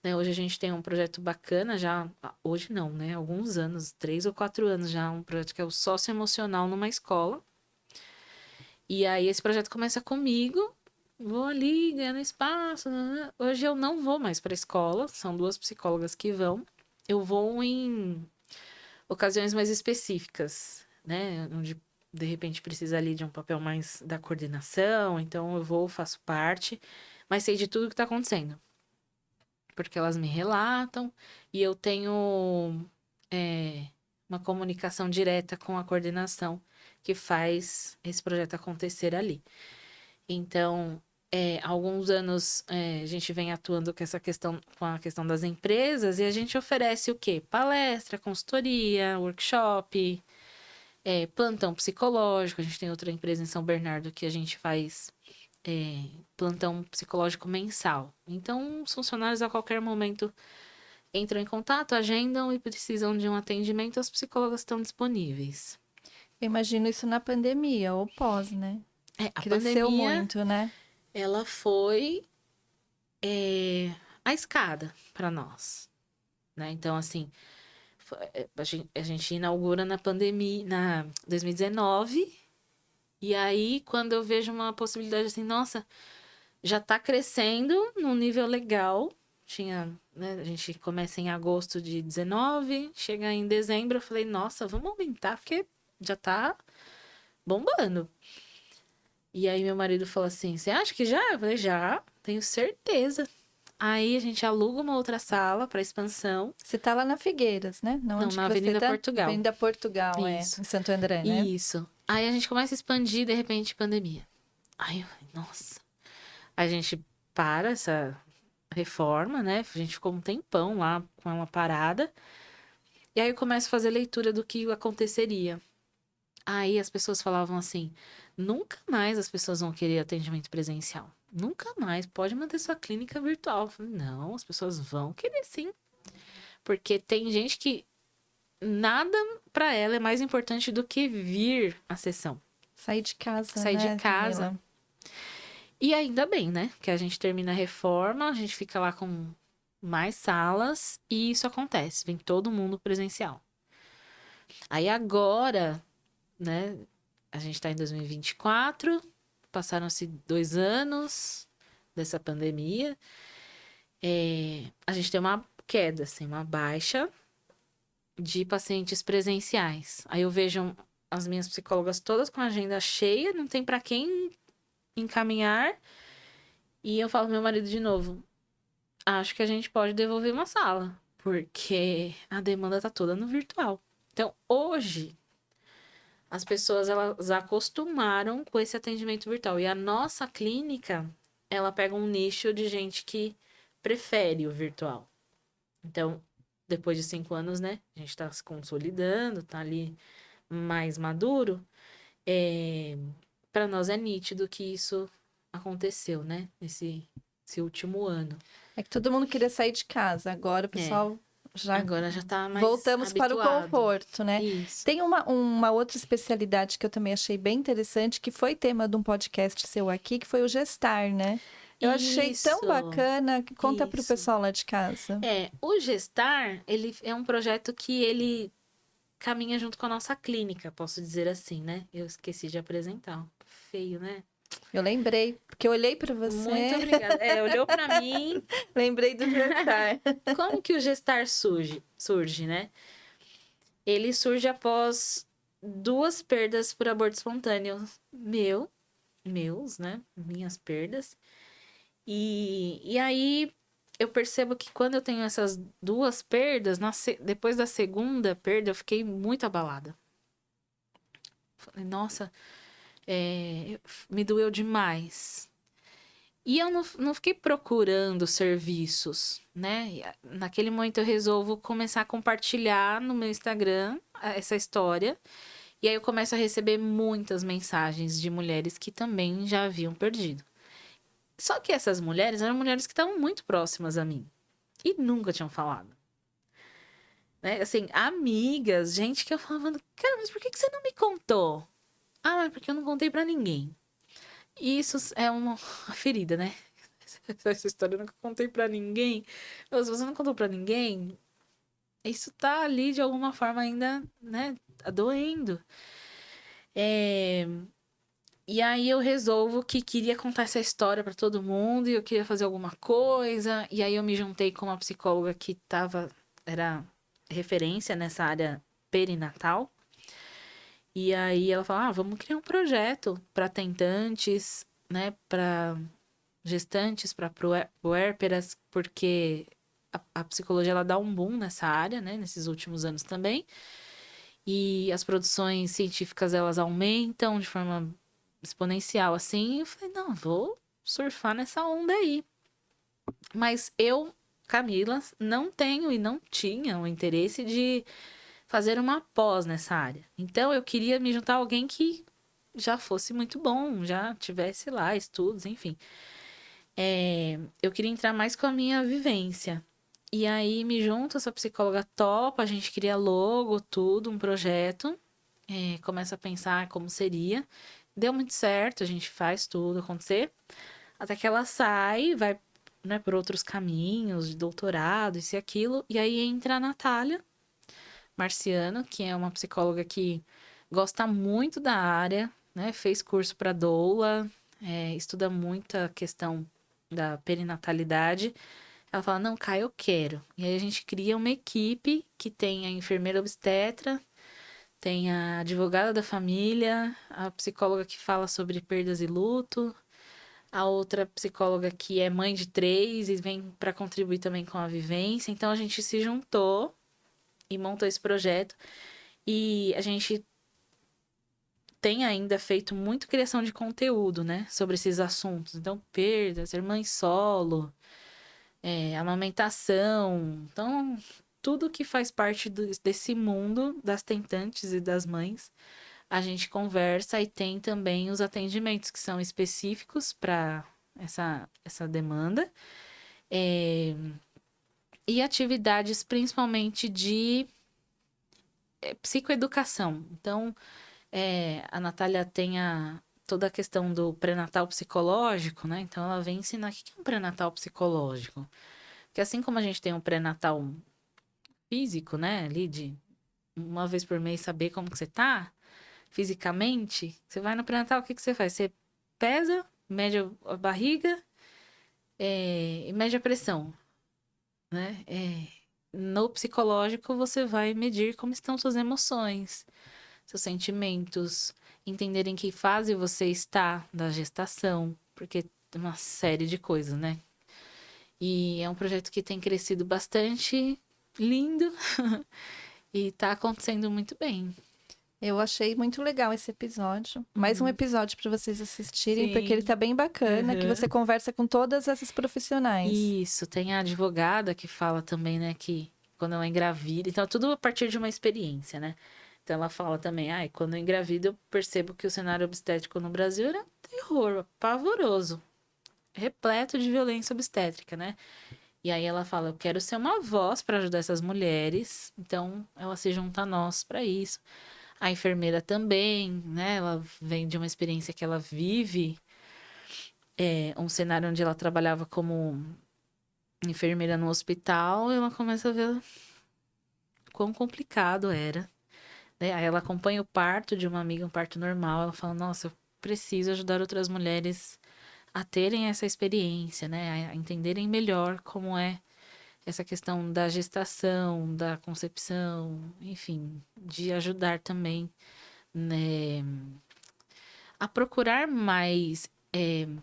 Né? Hoje a gente tem um projeto bacana, já... Hoje não, né? Alguns anos, 3 ou 4 anos já, um projeto que é o socioemocional numa escola. E aí esse projeto começa comigo, vou ali ganhando espaço. Né? Hoje eu não vou mais para a escola, são 2 psicólogas que vão. Eu vou em ocasiões mais específicas, né? Onde de repente precisa ali de um papel mais da coordenação, então eu vou, faço parte, mas sei de tudo que tá acontecendo. Porque elas me relatam e eu tenho uma comunicação direta com a coordenação que faz esse projeto acontecer ali. Então, há alguns anos a gente vem atuando com a questão das empresas e a gente oferece o quê? Palestra, consultoria, workshop, plantão psicológico. A gente tem outra empresa em São Bernardo que a gente faz plantão psicológico mensal. Então, os funcionários a qualquer momento entram em contato, agendam e precisam de um atendimento, as psicólogas estão disponíveis. Eu imagino isso na pandemia ou pós, né? A Cresceu pandemia, muito, né? ela foi a escada para nós. Né? Então, assim, A gente inaugura na pandemia, na 2019. E aí, quando eu vejo uma possibilidade assim, nossa, já tá crescendo num nível legal. Né, a gente começa em agosto de 19, chega em dezembro, eu falei, nossa, vamos aumentar, porque já tá bombando. E aí meu marido falou assim, você acha que já? Eu falei, já, tenho certeza. Aí a gente aluga uma outra sala para expansão. Você tá lá na Figueiras, né? Não, Onde na que você Avenida tá? Portugal. Avenida Portugal, Isso. em Santo André, né? Isso. Aí a gente começa a expandir, de repente, pandemia. Aí eu falei, nossa. A gente para essa reforma, né? A gente ficou um tempão lá com ela parada. E aí eu começo a fazer leitura do que aconteceria. Aí as pessoas falavam assim: nunca mais as pessoas vão querer atendimento presencial. Nunca mais. Pode manter sua clínica virtual. Eu falei, não, as pessoas vão querer sim. Porque tem gente que nada pra ela é mais importante do que vir à sessão. Sair de casa, Sair né, de casa. Camila? E ainda bem, né? Que a gente termina a reforma, a gente fica lá com mais salas e isso acontece. Vem todo mundo presencial. Aí agora, né? A gente tá em 2024, passaram-se 2 anos dessa pandemia. A gente tem uma queda, assim, uma baixa de pacientes presenciais. Aí eu vejo as minhas psicólogas todas com a agenda cheia, não tem para quem encaminhar. E eu falo pro meu marido de novo, acho que a gente pode devolver uma sala, porque a demanda tá toda no virtual. Então, hoje, as pessoas, elas acostumaram com esse atendimento virtual. E a nossa clínica, ela pega um nicho de gente que prefere o virtual. Então, depois de 5 anos, né? A gente tá se consolidando, tá ali mais maduro. Para nós é nítido que isso aconteceu, né? Esse último ano. É que todo mundo queria sair de casa. Agora o pessoal já Agora já tá mais voltamos para o habituado. conforto, né? Isso. Tem uma outra especialidade que eu também achei bem interessante, que foi tema de um podcast seu aqui, que foi o gestar, né? Eu achei tão Isso. bacana. Conta para o Isso. pessoal lá de casa. O Gestar, ele é um projeto que ele caminha junto com a nossa clínica, posso dizer assim, né? Eu esqueci de apresentar. Feio, né? Eu lembrei, porque eu olhei para você. Muito obrigada. Olhou para mim. Lembrei do gestar. Como que o Gestar surge, né? Ele surge após 2 perdas por aborto espontâneo. Meus, né? Minhas perdas. E aí eu percebo que quando eu tenho essas 2 perdas, depois da segunda perda, eu fiquei muito abalada. Falei, nossa, me doeu demais. E eu não fiquei procurando serviços, né? Naquele momento eu resolvo começar a compartilhar no meu Instagram essa história. E aí eu começo a receber muitas mensagens de mulheres que também já haviam perdido. Só que essas mulheres eram mulheres que estavam muito próximas a mim. E nunca tinham falado. Né? Assim, amigas, gente que eu falava, cara, mas por que você não me contou? Ah, mas porque eu não contei pra ninguém. E isso é uma ferida, né? Essa história eu nunca contei pra ninguém. Mas se você não contou pra ninguém, isso tá ali de alguma forma ainda, né? Tá doendo. E aí eu resolvo que queria contar essa história pra todo mundo e eu queria fazer alguma coisa. E aí eu me juntei com uma psicóloga que era referência nessa área perinatal. E aí ela falou: vamos criar um projeto para tentantes, né, para gestantes, para puérperas, porque a psicologia ela dá um boom nessa área, né, nesses últimos anos também. E as produções científicas elas aumentam de forma exponencial assim. E eu falei: não, vou surfar nessa onda aí. Mas eu, Camila, não tenho e não tinha o interesse de fazer uma pós nessa área. Então, eu queria me juntar a alguém que já fosse muito bom, já tivesse lá estudos, enfim. Eu queria entrar mais com a minha vivência. E aí, me junto, essa psicóloga topa, a gente cria logo, tudo, um projeto. Começa a pensar como seria. Deu muito certo, a gente faz tudo acontecer. Até que ela sai, vai, né, por outros caminhos, de doutorado, isso e aquilo. E aí entra a Natália, Marciano, que é uma psicóloga que gosta muito da área, né? Fez curso para doula, estuda muito a questão da perinatalidade. Ela fala, não, Kai, eu quero. E aí a gente cria uma equipe que tem a enfermeira obstetra, tem a advogada da família, a psicóloga que fala sobre perdas e luto, a outra psicóloga que é mãe de 3 e vem para contribuir também com a vivência. Então a gente se juntou e montou esse projeto. E a gente tem ainda feito muito criação de conteúdo, né? Sobre esses assuntos. Então, perdas, ser mãe solo, amamentação. Então, tudo que faz parte desse mundo das tentantes e das mães, a gente conversa e tem também os atendimentos que são específicos para essa demanda. E atividades principalmente de psicoeducação. Então, a Natália tem toda a questão do pré-natal psicológico, né? Então, ela vem ensinar o que é um pré-natal psicológico. Porque assim como a gente tem um pré-natal físico, né? Ali de uma vez por mês saber como que você tá fisicamente, você vai no pré-natal, o que você faz? Você pesa, mede a barriga e mede a pressão, né? No psicológico, você vai medir como estão suas emoções, seus sentimentos, entender em que fase você está da gestação, porque tem uma série de coisas, né? E é um projeto que tem crescido bastante, lindo, e tá acontecendo muito bem. Eu achei muito legal esse episódio. Mais um episódio para vocês assistirem, porque ele Sim. tá bem bacana, que você conversa com todas essas profissionais. Isso, tem a advogada que fala também, né, que quando ela engravida, então tudo a partir de uma experiência, né? Então ela fala também, quando eu engravido eu percebo que o cenário obstétrico no Brasil era terror, pavoroso, repleto de violência obstétrica, né? E aí ela fala, eu quero ser uma voz para ajudar essas mulheres, então ela se junta a nós para isso. A enfermeira também, né? Ela vem de uma experiência que ela vive, um cenário onde ela trabalhava como enfermeira no hospital, ela começa a ver quão complicado era, né? Aí ela acompanha o parto de uma amiga, um parto normal, ela fala, nossa, eu preciso ajudar outras mulheres a terem essa experiência, né? A entenderem melhor como é essa questão da gestação, da concepção, enfim, de ajudar também, né, a procurar mais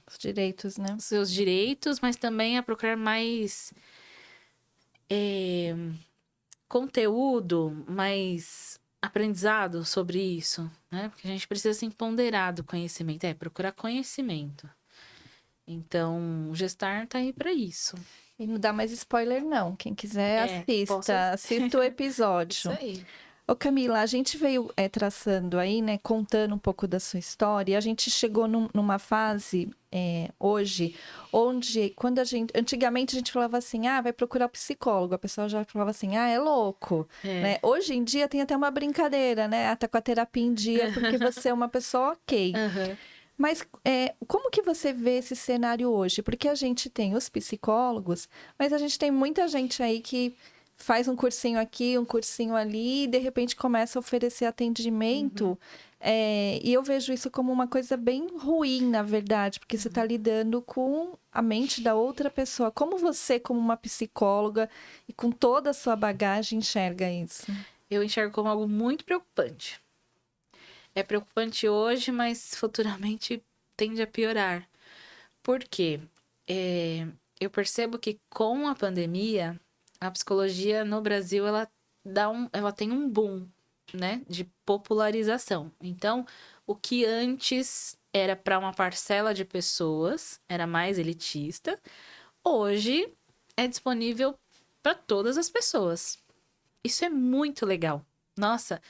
Os direitos, né? seus direitos, mas também a procurar mais conteúdo, mais aprendizado sobre isso, né? Porque a gente precisa se empoderar do conhecimento, procurar conhecimento. Então, o Gestar tá aí para isso. E não dá mais spoiler, não. Quem quiser, assista o episódio. Isso aí. Ô Camila, a gente veio traçando aí, né, contando um pouco da sua história, e a gente chegou numa fase hoje, onde quando antigamente a gente falava assim, vai procurar psicólogo, a pessoa já falava assim, é louco, né? Hoje em dia tem até uma brincadeira, né, tá com a terapia em dia, porque você é uma pessoa ok. Mas como que você vê esse cenário hoje? Porque a gente tem os psicólogos, mas a gente tem muita gente aí que faz um cursinho aqui, um cursinho ali, e de repente começa a oferecer atendimento. E eu vejo isso como uma coisa bem ruim, na verdade, porque você está lidando com a mente da outra pessoa. Como você, como uma psicóloga e com toda a sua bagagem, enxerga isso? Eu enxergo como algo muito preocupante. É preocupante hoje, mas futuramente tende a piorar. Por quê? Eu percebo que com a pandemia, a psicologia no Brasil, ela tem um boom, né, de popularização. Então, o que antes era para uma parcela de pessoas, era mais elitista, hoje é disponível para todas as pessoas. Isso é muito legal. Nossa,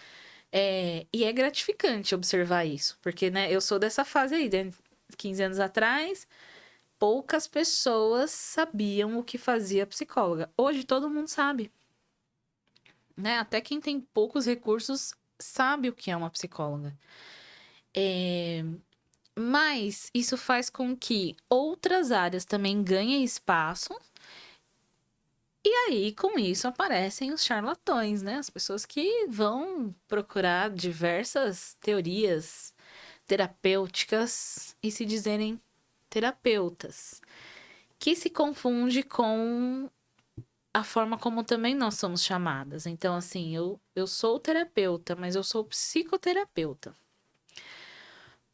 e é gratificante observar isso, porque, né, eu sou dessa fase aí, 15 anos atrás, poucas pessoas sabiam o que fazia a psicóloga. Hoje todo mundo sabe, né? Até quem tem poucos recursos sabe o que é uma psicóloga. Mas isso faz com que outras áreas também ganhem espaço E aí, com isso, aparecem os charlatões, né? As pessoas que vão procurar diversas teorias terapêuticas e se dizerem terapeutas, que se confunde com a forma como também nós somos chamadas. Então, assim, eu sou terapeuta, mas eu sou psicoterapeuta.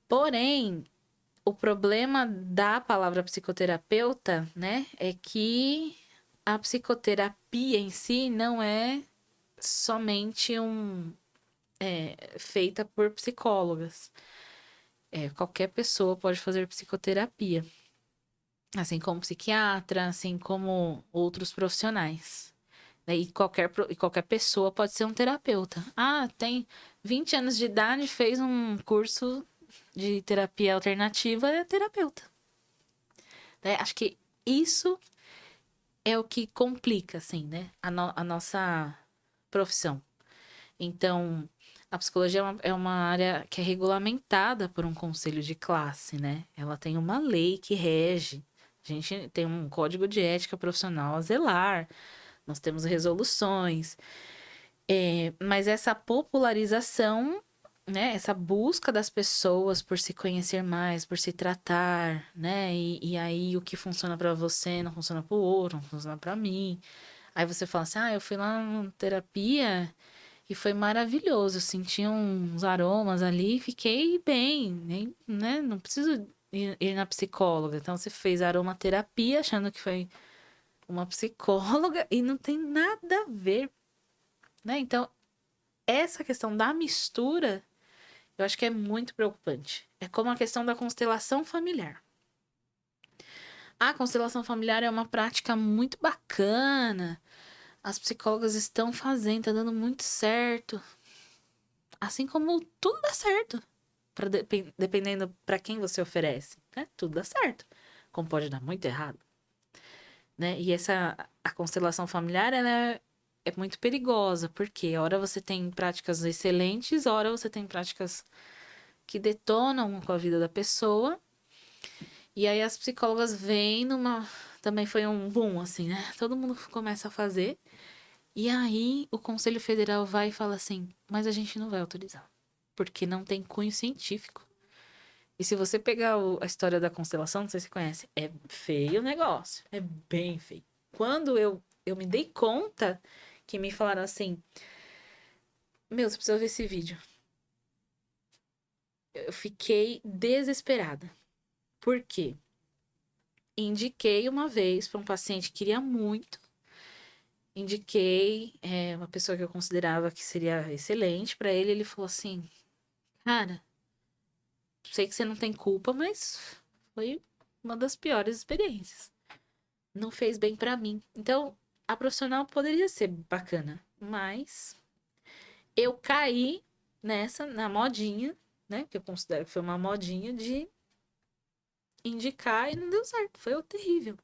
Porém, o problema da palavra psicoterapeuta, né, é que a psicoterapia em si não é somente feita por psicólogas. Qualquer pessoa pode fazer psicoterapia, assim como psiquiatra, assim como outros profissionais. E qualquer pessoa pode ser um terapeuta. Ah, tem 20 anos de idade, fez um curso de terapia alternativa, é terapeuta. Acho que isso é o que complica, assim, né? A nossa profissão. Então, a psicologia é uma área que é regulamentada por um conselho de classe, né? Ela tem uma lei que rege. A gente tem um código de ética profissional a zelar. Nós temos resoluções. Mas essa popularização, né? Essa busca das pessoas por se conhecer mais, por se tratar, né? E aí o que funciona para você não funciona para o outro, não funciona para mim. Aí você fala assim, eu fui lá na terapia e foi maravilhoso. Eu senti uns aromas ali e fiquei bem, nem, né? Não preciso ir na psicóloga. Então você fez aromaterapia achando que foi uma psicóloga e não tem nada a ver, né? Então, essa questão da mistura, eu acho que é muito preocupante. É como a questão da constelação familiar. A constelação familiar é uma prática muito bacana. As psicólogas estão fazendo, tá dando muito certo. Assim como tudo dá certo. Dependendo para quem você oferece, né? Tudo dá certo. Como pode dar muito errado, né? E a constelação familiar, ela é muito perigosa, porque a hora você tem práticas excelentes, a hora você tem práticas que detonam com a vida da pessoa. E aí as psicólogas vêm numa... Também foi um boom, assim, né? Todo mundo começa a fazer. E aí o Conselho Federal vai e fala assim, mas a gente não vai autorizar. Porque não tem cunho científico. E se você pegar a história da constelação, não sei se você conhece, é feio o negócio. É bem feio. Quando eu me dei conta que me falaram assim, meu, você precisa ver esse vídeo. Eu fiquei desesperada. Por quê? Indiquei uma vez para um paciente que queria muito. Indiquei uma pessoa que eu considerava que seria excelente para ele. Ele falou assim, cara, sei que você não tem culpa, mas foi uma das piores experiências. Não fez bem para mim. Então, a profissional poderia ser bacana, mas eu caí na modinha, né? Que eu considero que foi uma modinha de indicar e não deu certo. Foi terrível.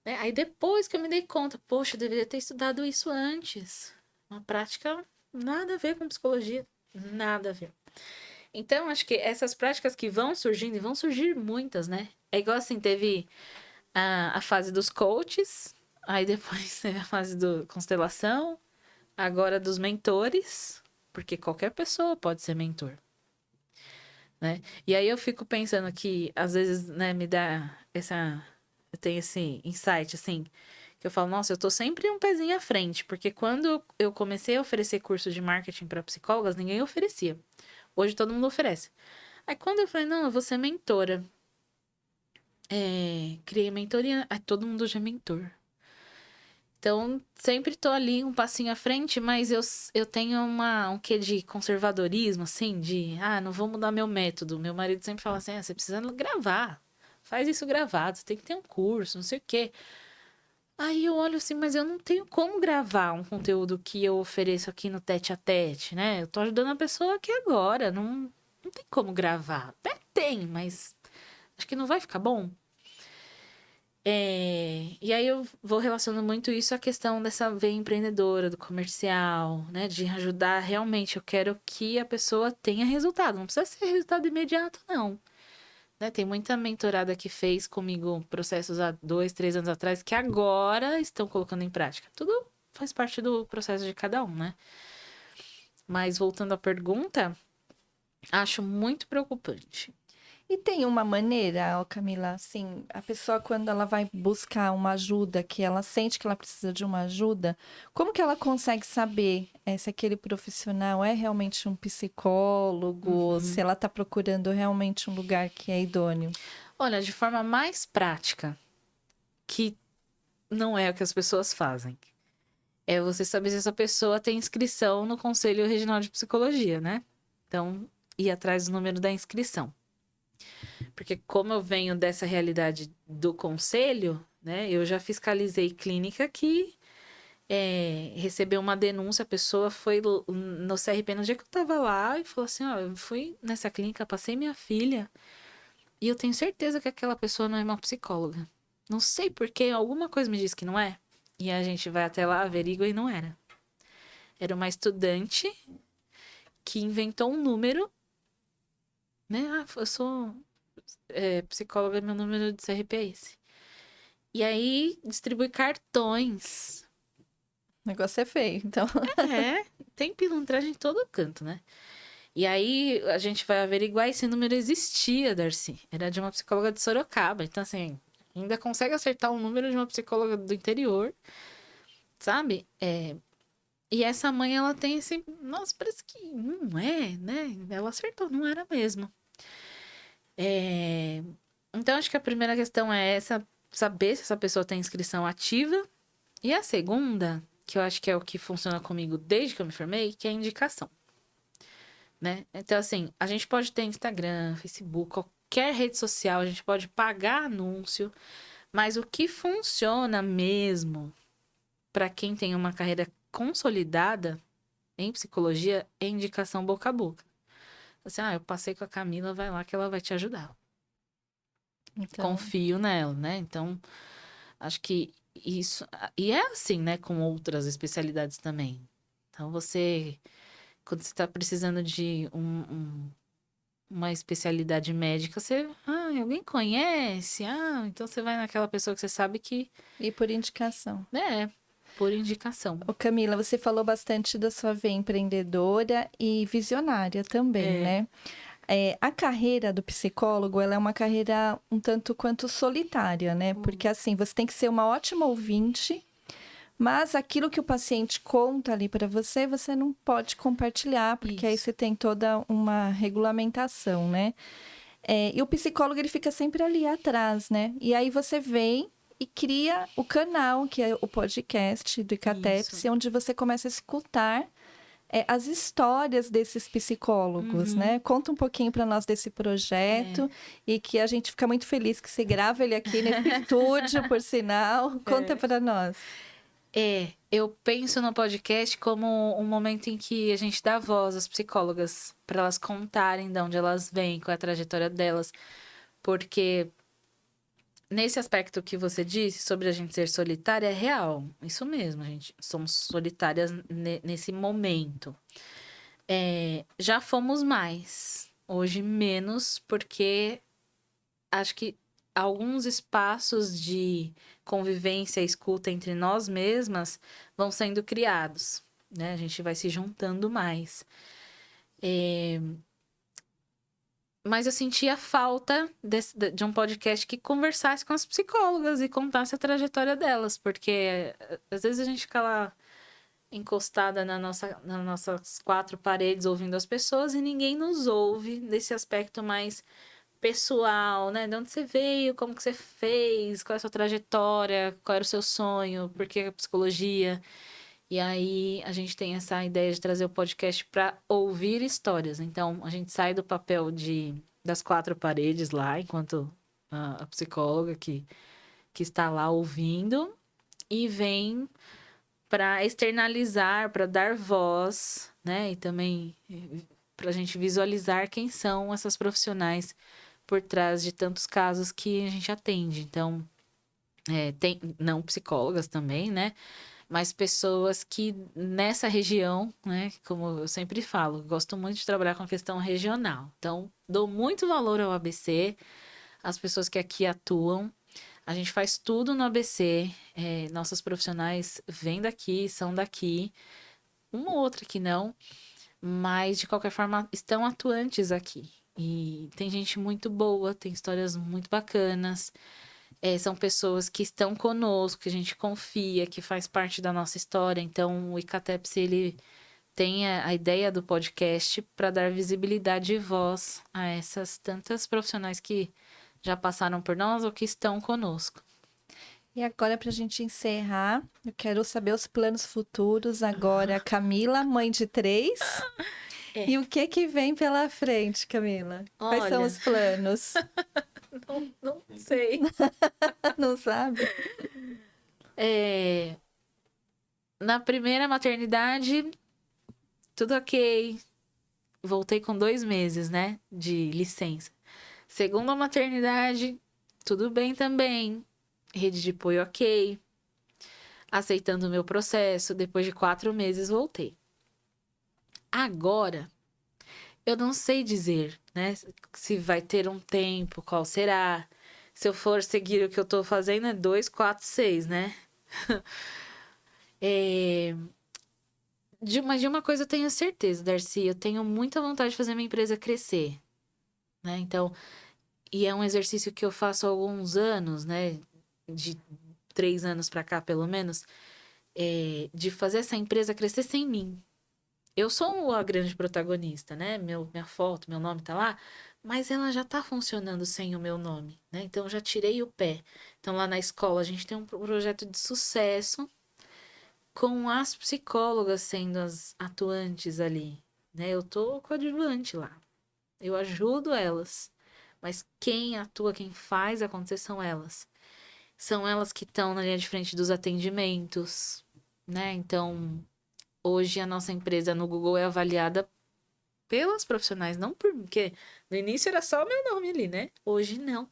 Né? Aí depois que eu me dei conta, poxa, eu deveria ter estudado isso antes. Uma prática nada a ver com psicologia. Nada a ver. Então, acho que essas práticas que vão surgindo, e vão surgir muitas, né? É igual assim, teve a fase dos coaches, aí depois teve a fase do constelação, agora dos mentores, porque qualquer pessoa pode ser mentor, né? E aí eu fico pensando que, às vezes, né, me dá eu tenho esse insight, assim, que eu falo, nossa, eu tô sempre um pezinho à frente, porque quando eu comecei a oferecer curso de marketing para psicólogas, ninguém oferecia. Hoje todo mundo oferece. Aí quando eu falei, não, eu vou ser mentora. Criei mentoria, aí todo mundo já é mentor. Então, sempre tô ali um passinho à frente, mas eu tenho um quê de conservadorismo, assim, não vou mudar meu método. Meu marido sempre fala assim, você precisa gravar. Faz isso gravado, você tem que ter um curso, não sei o quê. Aí eu olho assim, mas eu não tenho como gravar um conteúdo que eu ofereço aqui no tete a tete, né? Eu tô ajudando a pessoa aqui agora, não tem como gravar. Até tem, mas acho que não vai ficar bom. E aí eu vou relacionando muito isso à questão dessa veia empreendedora, do comercial, né? De ajudar realmente. Eu quero que a pessoa tenha resultado. Não precisa ser resultado imediato, não. né? Tem muita mentorada que fez comigo processos há 2, 3 anos atrás que agora estão colocando em prática. Tudo faz parte do processo de cada um, né? Mas voltando à pergunta, acho muito preocupante. E tem uma maneira, ó, Camila, assim, a pessoa quando ela vai buscar uma ajuda, que ela sente que ela precisa de uma ajuda, como que ela consegue saber se aquele profissional é realmente um psicólogo, se ela está procurando realmente um lugar que é idôneo? Olha, de forma mais prática, que não é o que as pessoas fazem. É você saber se essa pessoa tem inscrição no Conselho Regional de Psicologia, né? Então, ir atrás do número da inscrição. Porque como eu venho dessa realidade do conselho, né? Eu já fiscalizei clínica que recebeu uma denúncia, a pessoa foi no CRP no dia que eu tava lá e falou assim, ó, eu fui nessa clínica, passei minha filha e eu tenho certeza que aquela pessoa não é uma psicóloga. Não sei porque, alguma coisa me diz que não é. E a gente vai até lá, averigua e não era. Era uma estudante que inventou um número, né? Ah, eu sou psicóloga, meu número de CRP é esse. E aí distribui cartões. O negócio é feio, então. Tem pilantragem em todo canto, né? E aí a gente vai averiguar esse número existia, Darcy. Era de uma psicóloga de Sorocaba. Então, assim, ainda consegue acertar o número de uma psicóloga do interior, sabe? E essa mãe, ela tem esse... Nossa, parece que não é, né? Ela acertou, não era mesmo. Então, acho que a primeira questão é essa, saber se essa pessoa tem inscrição ativa. E a segunda, que eu acho que é o que funciona comigo desde que eu me formei, que é a indicação. Né? Então, assim, a gente pode ter Instagram, Facebook, qualquer rede social, a gente pode pagar anúncio, mas o que funciona mesmo para quem tem uma carreira consolidada em psicologia é indicação boca a boca. Assim, eu passei com a Camila, vai lá que ela vai te ajudar. Então, Confio nela, né? Então, acho que isso. E é assim, né? Com outras especialidades também. Então, quando você está precisando de uma especialidade médica, alguém conhece? Então você vai naquela pessoa que você sabe que e por indicação. por indicação. Ô Camila, você falou bastante da sua veia empreendedora e visionária também, né? A carreira do psicólogo, ela é uma carreira um tanto quanto solitária, né? Porque assim, você tem que ser uma ótima ouvinte, mas aquilo que o paciente conta ali para você, você não pode compartilhar, porque aí você tem toda uma regulamentação, né? E o psicólogo, ele fica sempre ali atrás, né? E aí você vem e cria o canal, que é o podcast do ICATEPSI, onde você começa a escutar as histórias desses psicólogos, né? Conta um pouquinho para nós desse projeto e que a gente fica muito feliz que você grava ele aqui nesse estúdio, por sinal. Conta para nós. Eu penso no podcast como um momento em que a gente dá voz às psicólogas para elas contarem de onde elas vêm, qual é a trajetória delas, porque nesse aspecto que você disse sobre a gente ser solitária, é real. Isso mesmo, a gente somos solitárias nesse momento. Já fomos mais. Hoje menos, porque acho que alguns espaços de convivência e escuta entre nós mesmas vão sendo criados, né? A gente vai se juntando mais. Mas eu sentia falta de um podcast que conversasse com as psicólogas e contasse a trajetória delas, porque às vezes a gente fica lá encostada nas nossas quatro paredes ouvindo as pessoas e ninguém nos ouve nesse aspecto mais pessoal, né? De onde você veio, como que você fez, qual é a sua trajetória, qual era o seu sonho, por que a psicologia. E aí a gente tem essa ideia de trazer o podcast para ouvir histórias. Então a gente sai do papel das quatro paredes lá, enquanto a psicóloga que está lá ouvindo, e vem para externalizar, para dar voz, né? E também para a gente visualizar quem são essas profissionais por trás de tantos casos que a gente atende. Então, tem não psicólogas também, né? mas pessoas que nessa região, né, como eu sempre falo, gosto muito de trabalhar com a questão regional. Então, dou muito valor ao ABC, às pessoas que aqui atuam. A gente faz tudo no ABC, nossos profissionais vêm daqui, são daqui, uma ou outra que não, mas de qualquer forma estão atuantes aqui. E tem gente muito boa, tem histórias muito bacanas. São pessoas que estão conosco, que a gente confia, que faz parte da nossa história. Então, o Icatepsi, ele tem a ideia do podcast para dar visibilidade e voz a essas tantas profissionais que já passaram por nós ou que estão conosco. E agora, para a gente encerrar, eu quero saber os planos futuros. Agora, Camila, mãe de 3. E o que vem pela frente, Camila? Quais são Olha, os planos? não sei. Não sabe? Na primeira maternidade, tudo ok. Voltei com 2 meses, né? De licença. Segunda maternidade, tudo bem também. Rede de apoio ok. Aceitando o meu processo. Depois de 4 meses, voltei. Agora, eu não sei dizer, né? Se vai ter um tempo, qual será. Se eu for seguir o que eu tô fazendo, é 2, 4, 6, né? Mas de uma coisa eu tenho certeza, Darcy. Eu tenho muita vontade de fazer minha empresa crescer, né? Então, e é um exercício que eu faço há alguns anos, né? De 3 anos pra cá, pelo menos. De fazer essa empresa crescer sem mim. Eu sou a grande protagonista, né? Minha foto, meu nome tá lá, mas ela já tá funcionando sem o meu nome, né? Então, eu já tirei o pé. Então, lá na escola, a gente tem um projeto de sucesso com as psicólogas sendo as atuantes ali, né? Eu tô coadjuvante lá. Eu ajudo elas. Mas quem atua, quem faz acontecer são elas. São elas que estão na linha de frente dos atendimentos, né? Então, hoje a nossa empresa no Google é avaliada pelas profissionais, não porque no início era só o meu nome ali, né? Hoje não.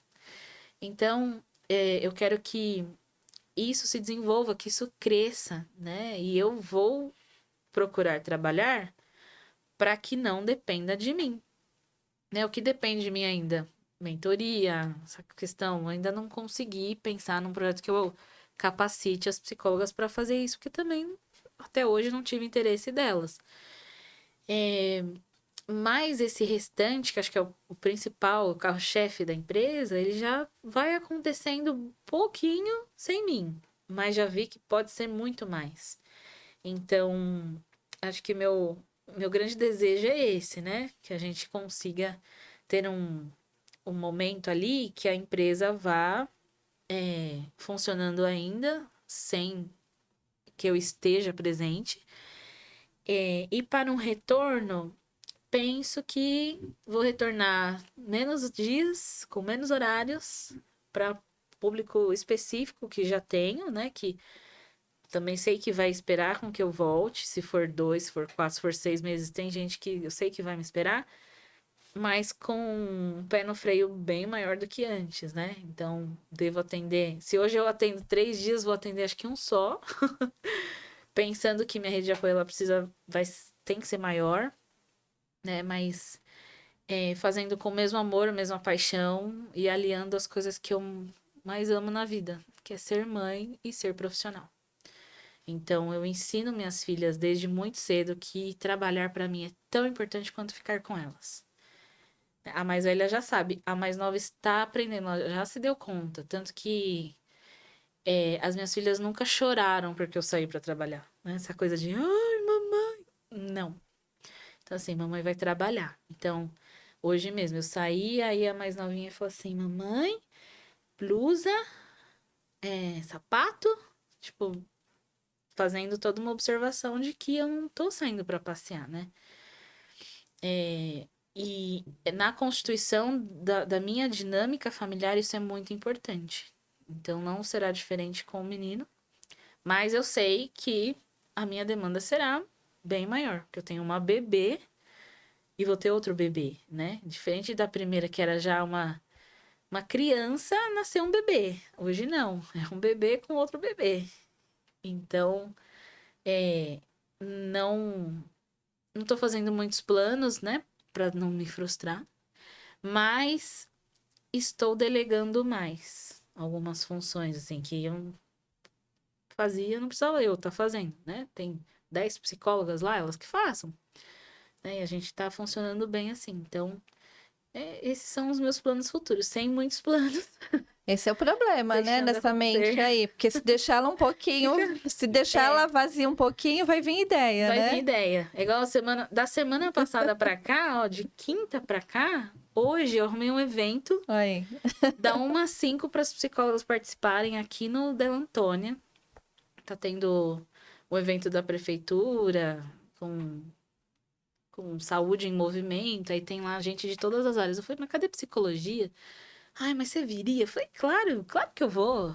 Então, eu quero que isso se desenvolva, que isso cresça, né? E eu vou procurar trabalhar para que não dependa de mim, né? O que depende de mim ainda? Mentoria, essa questão. Ainda não consegui pensar num projeto que eu capacite as psicólogas para fazer isso, porque também até hoje não tive interesse delas. Mas esse restante, que acho que é o principal, o carro-chefe da empresa, ele já vai acontecendo pouquinho sem mim. Mas já vi que pode ser muito mais. Então, acho que meu grande desejo é esse, né? Que a gente consiga ter um momento ali que a empresa vá funcionando ainda, sem que eu esteja presente. E para um retorno, penso que vou retornar menos dias, com menos horários, para público específico que já tenho, né? Que também sei que vai esperar com que eu volte. Se for 2, se for 4, se for 6 meses, tem gente que eu sei que vai me esperar, mas com um pé no freio bem maior do que antes, né? Então, devo atender. Se hoje eu atendo 3 dias, vou atender acho que um só. Pensando que minha rede de apoio ela tem que ser maior, né? Mas fazendo com o mesmo amor, a mesma paixão e aliando as coisas que eu mais amo na vida, que é ser mãe e ser profissional. Então, eu ensino minhas filhas desde muito cedo que trabalhar para mim é tão importante quanto ficar com elas. A mais velha já sabe, a mais nova está aprendendo, ela já se deu conta. Tanto que as minhas filhas nunca choraram porque eu saí para trabalhar. Né? Essa coisa de, ai, mamãe. Não. Então, assim, mamãe vai trabalhar. Então, hoje mesmo eu saí, aí a mais novinha falou assim: mamãe, blusa, sapato. Tipo, fazendo toda uma observação de que eu não tô saindo para passear, né? E na constituição da minha dinâmica familiar, isso é muito importante. Então, não será diferente com o menino. Mas eu sei que a minha demanda será bem maior. Porque eu tenho uma bebê e vou ter outro bebê, né? Diferente da primeira, que era já uma criança, nasceu um bebê. Hoje não. É um bebê com outro bebê. Então, não tô fazendo muitos planos, né? Pra não me frustrar. Mas estou delegando mais algumas funções, assim, que eu fazia, não precisava eu estar fazendo, né? Tem 10 psicólogas lá, elas que façam. Né? E a gente tá funcionando bem assim. Então, esses são os meus planos futuros, sem muitos planos. Esse é o problema, né, Deixando nessa mente acontecer. aí. Porque se deixar ela um pouquinho, se deixar ela vazia um pouquinho, vai vir ideia, Vai né? vir ideia. É igual da semana passada pra cá, ó, de quinta pra cá, hoje eu arrumei um evento Aí. da 1 às 5 para as psicólogas participarem aqui no Della Antônia. Tá tendo o evento da prefeitura com saúde em movimento, aí tem lá gente de todas as áreas. Eu falei, mas cadê psicologia? Ai, mas você viria? Eu falei, claro que eu vou.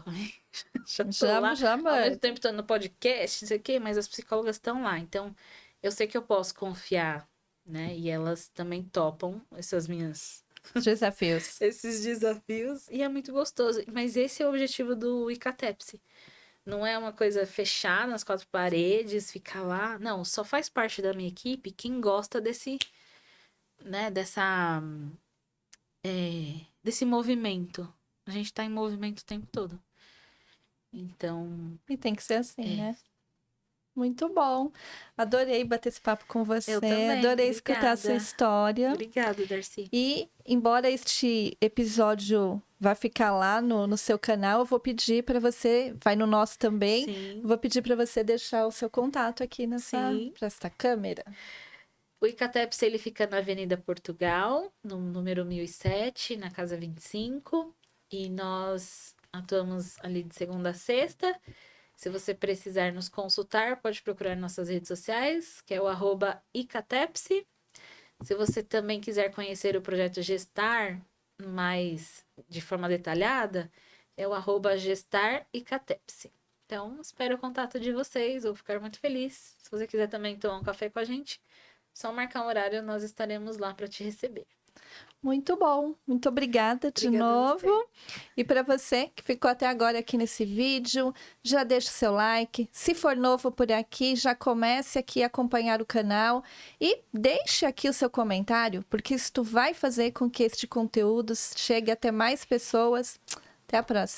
Já tô lá, Já ao mesmo tempo tô no podcast, não sei o quê, mas as psicólogas estão lá. Então, eu sei que eu posso confiar, né? E elas também topam desafios. esses desafios. E é muito gostoso. Mas esse é o objetivo do Icatepse. Não é uma coisa fechada nas 4 paredes, ficar lá. Não, só faz parte da minha equipe quem gosta né, desse movimento. A gente tá em movimento o tempo todo. Então, E tem que ser assim, né? Muito bom. Adorei bater esse papo com você. eu também. Adorei escutar a sua Obrigada. história. Obrigada, Darcy. E, embora este episódio vá ficar lá no seu canal, eu vou pedir para você, vai no nosso também, Sim. vou pedir para você deixar o seu contato aqui para esta câmera. O Icatepse, ele fica na Avenida Portugal, no número 1007, na casa 25. E nós atuamos ali de segunda a sexta. Se você precisar nos consultar, pode procurar nossas redes sociais, que é o @Icatepse. Se você também quiser conhecer o projeto Gestar, mais de forma detalhada, é o @GestarIcatepse. Então, espero o contato de vocês, vou ficar muito feliz. Se você quiser também tomar um café com a gente, só marcar um horário, nós estaremos lá para te receber. Muito bom, muito obrigada de novo. E para você que ficou até agora aqui nesse vídeo, já deixa o seu like. Se for novo por aqui, já comece aqui a acompanhar o canal e deixe aqui o seu comentário, porque isso vai fazer com que este conteúdo chegue até mais pessoas. Até a próxima.